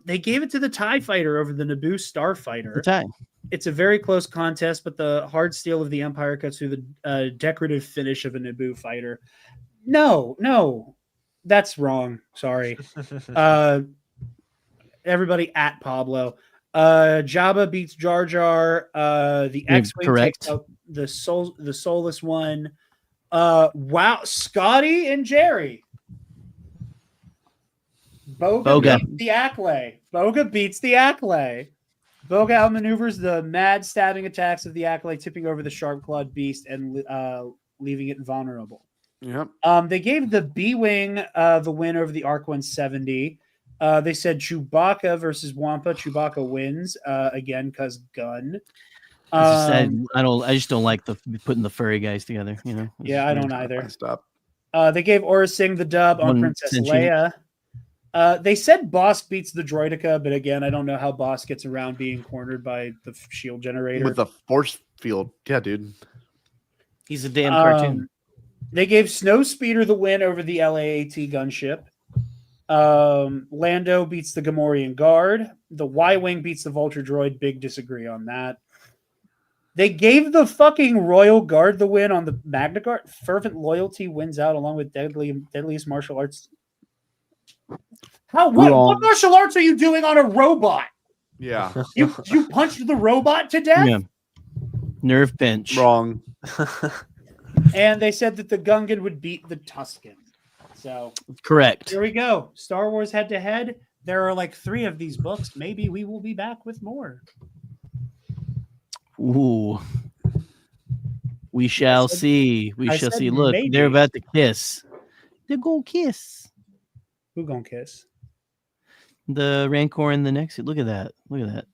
They gave it to the TIE Fighter over the Naboo Starfighter. It's a very close contest, but the hard steel of the Empire cuts through the decorative finish of a Naboo fighter. No, that's wrong. Sorry. Everybody at Pablo. Jabba beats Jar Jar. The X-Wing takes out the soulless one. Wow, Scotty and Gerry. Boga beats the Acklay. Boga beats the Acklay. Boga outmaneuvers the mad stabbing attacks of the Acklay, tipping over the sharp-clawed beast and leaving it vulnerable. Yep. They gave the B-Wing the win over the ARC 170. They said Chewbacca versus Wampa. Chewbacca wins again because gun. I just don't like putting the furry guys together. You know. Yeah, I don't either. Stop. They gave Aura Singh the dub on Princess Leia. They said Bosk beats the Droideka, but again, I don't know how Bosk gets around being cornered by the shield generator. With the force field. Yeah, dude. He's a damn cartoon. They gave Snowspeeder the win over the LAAT gunship. Lando beats the Gamorrean Guard. The Y-Wing beats the Vulture Droid. Big disagree on that. They gave the fucking Royal Guard the win on the Magna Guard. Fervent Loyalty wins out along with Deadliest Martial Arts. What martial arts are you doing on a robot? Yeah. You punched the robot to death? Yeah. Nerve pinch. Wrong. And they said that the Gungan would beat the Tusken. So correct. Here we go. Star Wars head to head. There are like 3 of these books. Maybe we will be back with more. Ooh. We shall see. We shall see. Look, maybe. They're about to kiss. They're gonna kiss. Who gonna kiss? The Rancor and the next. Look at that. Look at that.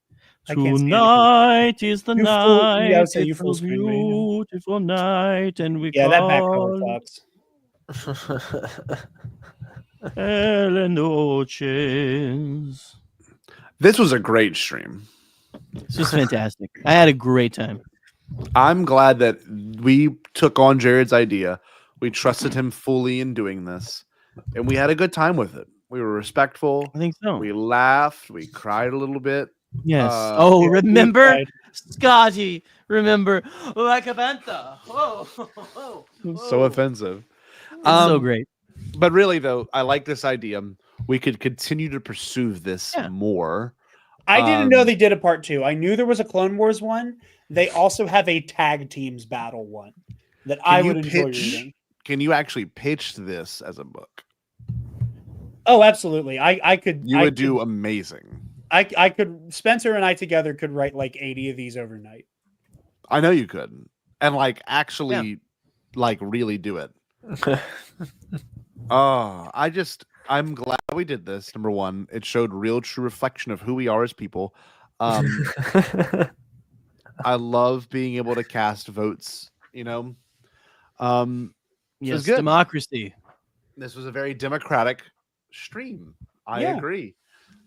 I can't see Tonight is the night. Yeah, I would say you it's full a screen right now. beautiful night, and we Yeah, that back call cover sucks. El Noches. This was a great stream. This was fantastic. I had a great time. I'm glad that we took on Jared's idea. We trusted him fully in doing this, and we had a good time with it. We were respectful. I think so. We laughed. We cried a little bit. Yes. Yeah, remember, Scotty? Remember, like a banta. Whoa. So offensive. So great. But really, though, I like this idea. We could continue to pursue this more. I didn't know they did a part 2. I knew there was a Clone Wars one. They also have a tag teams battle one that I would enjoy reading. Can you actually pitch this as a book? Oh, absolutely. I could. You would do amazing. I could. Spencer and I together could write like 80 of these overnight. I know you could, and like actually, like really do it. I'm glad we did this. Number one, it showed real, true reflection of who we are as people. I love being able to cast votes. You know, yes, democracy. This was a very democratic stream. I agree.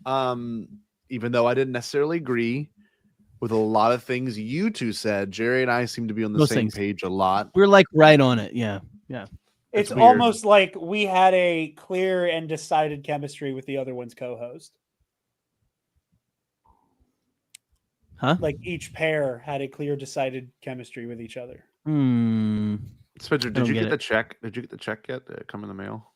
Even though I didn't necessarily agree with a lot of things you two said, Gerry and I seem to be on the same page a lot. We're like right on it. Yeah. It's almost like we had a clear and decided chemistry with the other one's co-host. Huh? Like each pair had a clear, decided chemistry with each other. Spencer, did you get the check? Did you get the check yet? Did it come in the mail?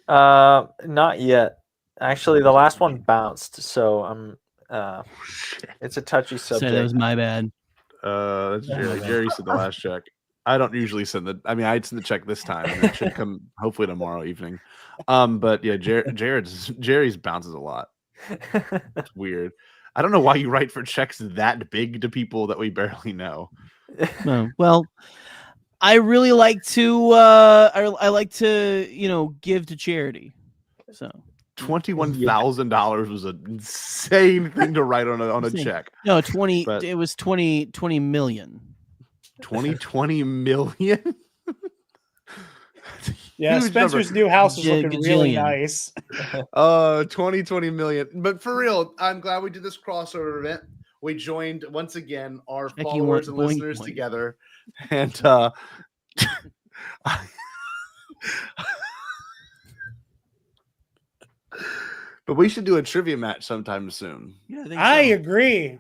Not yet. Actually, the last one bounced, so I'm. It's a touchy subject. So that was my bad. That's Gerry. Gerry said the last check. I don't usually send the. I mean, I'd send the check this time, and it should come hopefully tomorrow evening. But yeah, Gerry's bounces a lot. It's weird. I don't know why you write for checks that big to people that we barely know. Well, I really like to. I like to give to charity. So $21,000 was an insane thing to write on a check. No, 20. But it was 20 million. 20 million. Yeah, Spencer's new house is looking really nice. 20 million. But for real, I'm glad we did this crossover event. We joined once again our followers and listeners together, and but we should do a trivia match sometime soon. Yeah, I agree.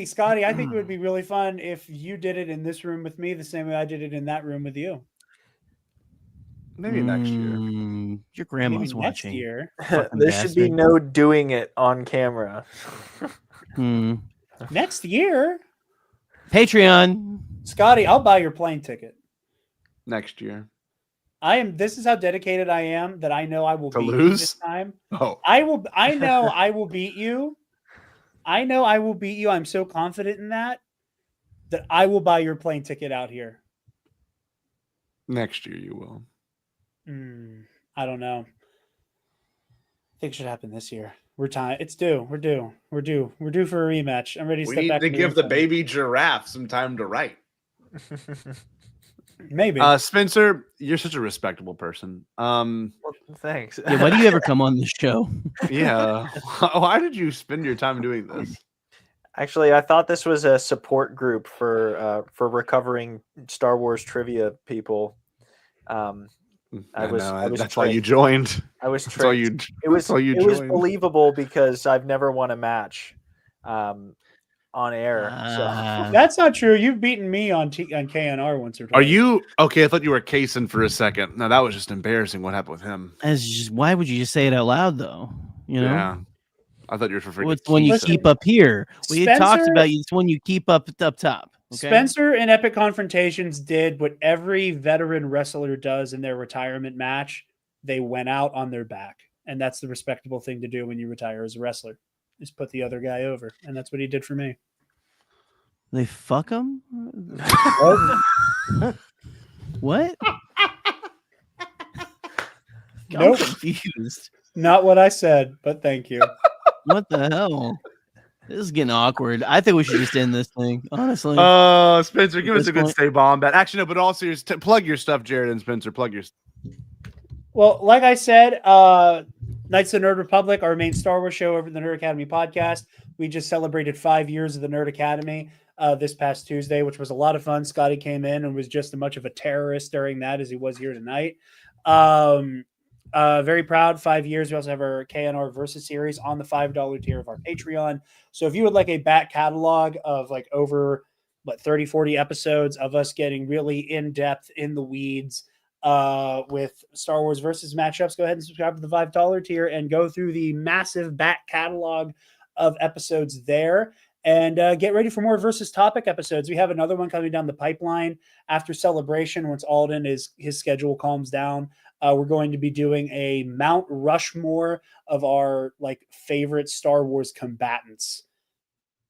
Scotty, I think it would be really fun if you did it in this room with me the same way I did it in that room with you. Maybe next year. Your grandma's watching. Next year. There should be no doing it on camera. Next year. Patreon. Scotty, I'll buy your plane ticket. Next year. This is how dedicated I am that I know I will To beat you lose? this time. Oh, I know I will beat you. I know I will beat you. I'm so confident in that I will buy your plane ticket out here. next year you will. I don't know. I think it should happen this year. It's due. We're due. We're due for a rematch. I'm ready to We step need back. to in give the ring. baby giraffe some time to write. Maybe. Spencer, you're such a respectable person. Well, thanks. Yeah, why do you ever come on this show? Yeah. Why did you spend your time doing this? Actually, I thought this was a support group for recovering Star Wars trivia people. That's why you joined. I was That's why tricked. you. It was believable because I've never won a match on air. So That's not true. You've beaten me on KNR once or twice. Are you okay? I thought you were casing for a second. No, that was just embarrassing. What happened with him? Why would you just say it out loud, though? You know, Yeah, I thought you were for freaking. What's one you keep up here? We had talked about you. It's one you keep up top. Okay? Spencer in Epic Confrontations did what every veteran wrestler does in their retirement match. They went out on their back, and that's the respectable thing to do when you retire as a wrestler. Is put the other guy over, and that's what he did for me. They fuck him? What? Nope. I'm confused. Not what I said, but thank you. What the hell? This is getting awkward. I think we should just end this thing, honestly. Spencer, give us a good stay bomb bet. Actually, no, but also plug your stuff, Jarod and Spencer. Plug your. Well, like I said, Knights of the Nerd Republic, our main Star Wars show over the Nerd Academy podcast. We just celebrated 5 years of the Nerd Academy this past Tuesday, which was a lot of fun. Scotty came in and was just as much of a terrorist during that as he was here tonight. Very proud. 5 years. We also have our KNR Versus series on the $5 tier of our Patreon. So if you would like a back catalog of like over 30, 40 episodes of us getting really in depth in the weeds with Star Wars Versus matchups, go ahead and subscribe to the $5 tier and go through the massive back catalog of episodes there. And get ready for more Versus topic episodes. We have another one coming down the pipeline after Celebration. Once Alden his schedule calms down, we're going to be doing a Mount Rushmore of our favorite Star Wars combatants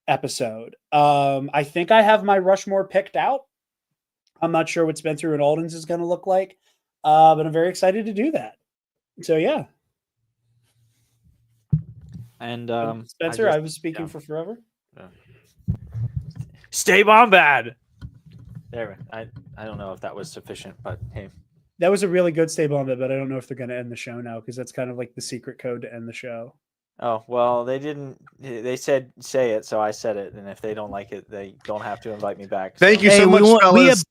episode. I think I have my Rushmore picked out. I'm not sure what Spencer and Alden's is going to look like, but I'm very excited to do that. So yeah. And Spencer, I was speaking for forever. Stay Bombad. There, I don't know if that was sufficient, but hey, that was a really good stay Bombad, but I don't know if they're going to end the show now because that's kind of like the secret code to end the show. Oh well, they didn't. They said say it, so I said it, and if they don't like it, they don't have to invite me back. Thank you so much, fellas.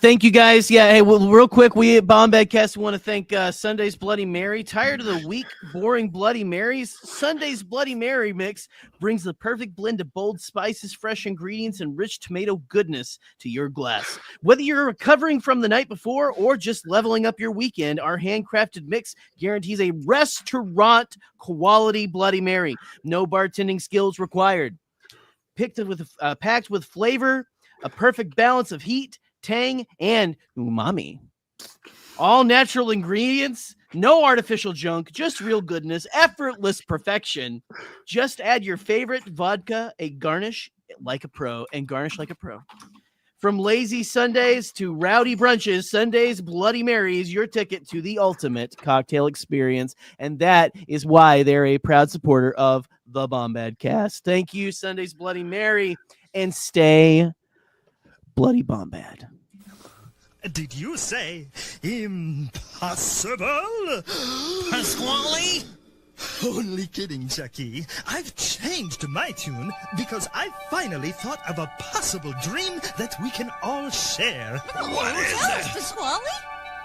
Thank you guys. Yeah, hey, well, real quick, we at Bombadcast want to thank Sunday's Bloody Mary. Tired of the weak, boring Bloody Marys? Sunday's Bloody Mary mix brings the perfect blend of bold spices, fresh ingredients, and rich tomato goodness to your glass. Whether you're recovering from the night before or just leveling up your weekend, our handcrafted mix guarantees a restaurant quality Bloody Mary. No bartending skills required. Packed with flavor, a perfect balance of heat, tang, and umami. All natural ingredients, no artificial junk, just real goodness, effortless perfection. Just add your favorite vodka, garnish like a pro. From lazy Sundays to rowdy brunches, Sunday's Bloody Mary is your ticket to the ultimate cocktail experience, and that is why they're a proud supporter of the Bombadcast. Thank you, Sunday's Bloody Mary, and stay bloody Bombad. Did you say impossible? Pasquale? Only kidding, Chucky. I've changed my tune because I finally thought of a possible dream that we can all share. What is it? Pasquale?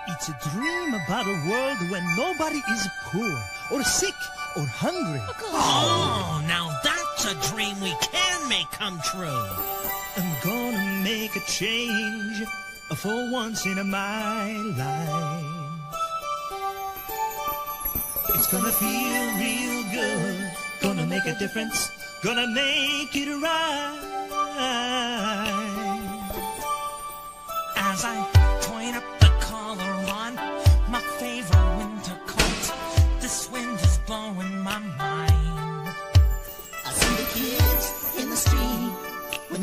It's a dream about a world when nobody is poor or sick or hungry. Oh, now that's a dream we can make come true. I'm gonna make a change for once in my life. It's gonna feel real good, gonna make a difference, gonna make it right. As I point up the collar on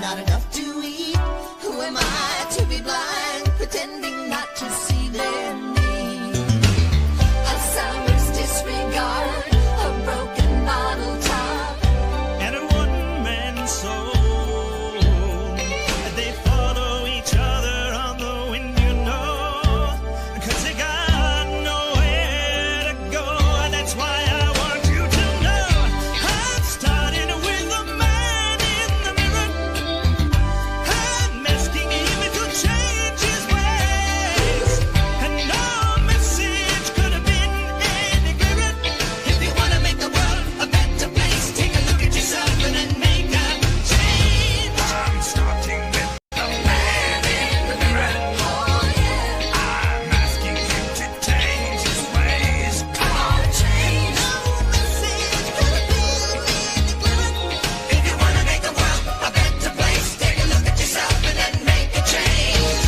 not enough to eat. Who am I to be blind, pretending not to see their need? Alzheimer's disregard, a broken bottle top, and a one-man soul. They follow each other on the wind, you know, 'cause they got nowhere to go. That's why I want you to know I'm starting with the man in the mirror. I'm asking him if he'll change his ways, and no message could have been any clearer. If you want to make the world a better place, take a look at yourself and then make a change. I'm starting with the man in the mirror. Oh yeah, I'm asking him to change his ways. come on, change. No message could have been any clearer. If you want to make the world a better place, take a look at yourself and then make a change.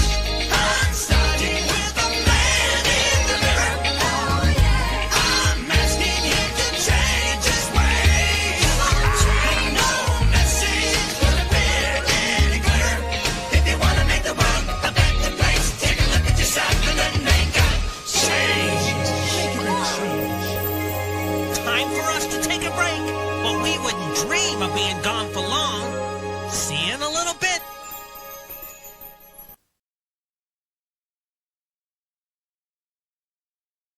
I'm starting with the man in the mirror. Oh yeah, I'm asking him to change his ways. come on, change. No message could have been any clearer. If you want to make the world a better place, take a look at yourself and then make a change. Time for us to take a break, but we wouldn't dream of being gone for long. See you in a little bit.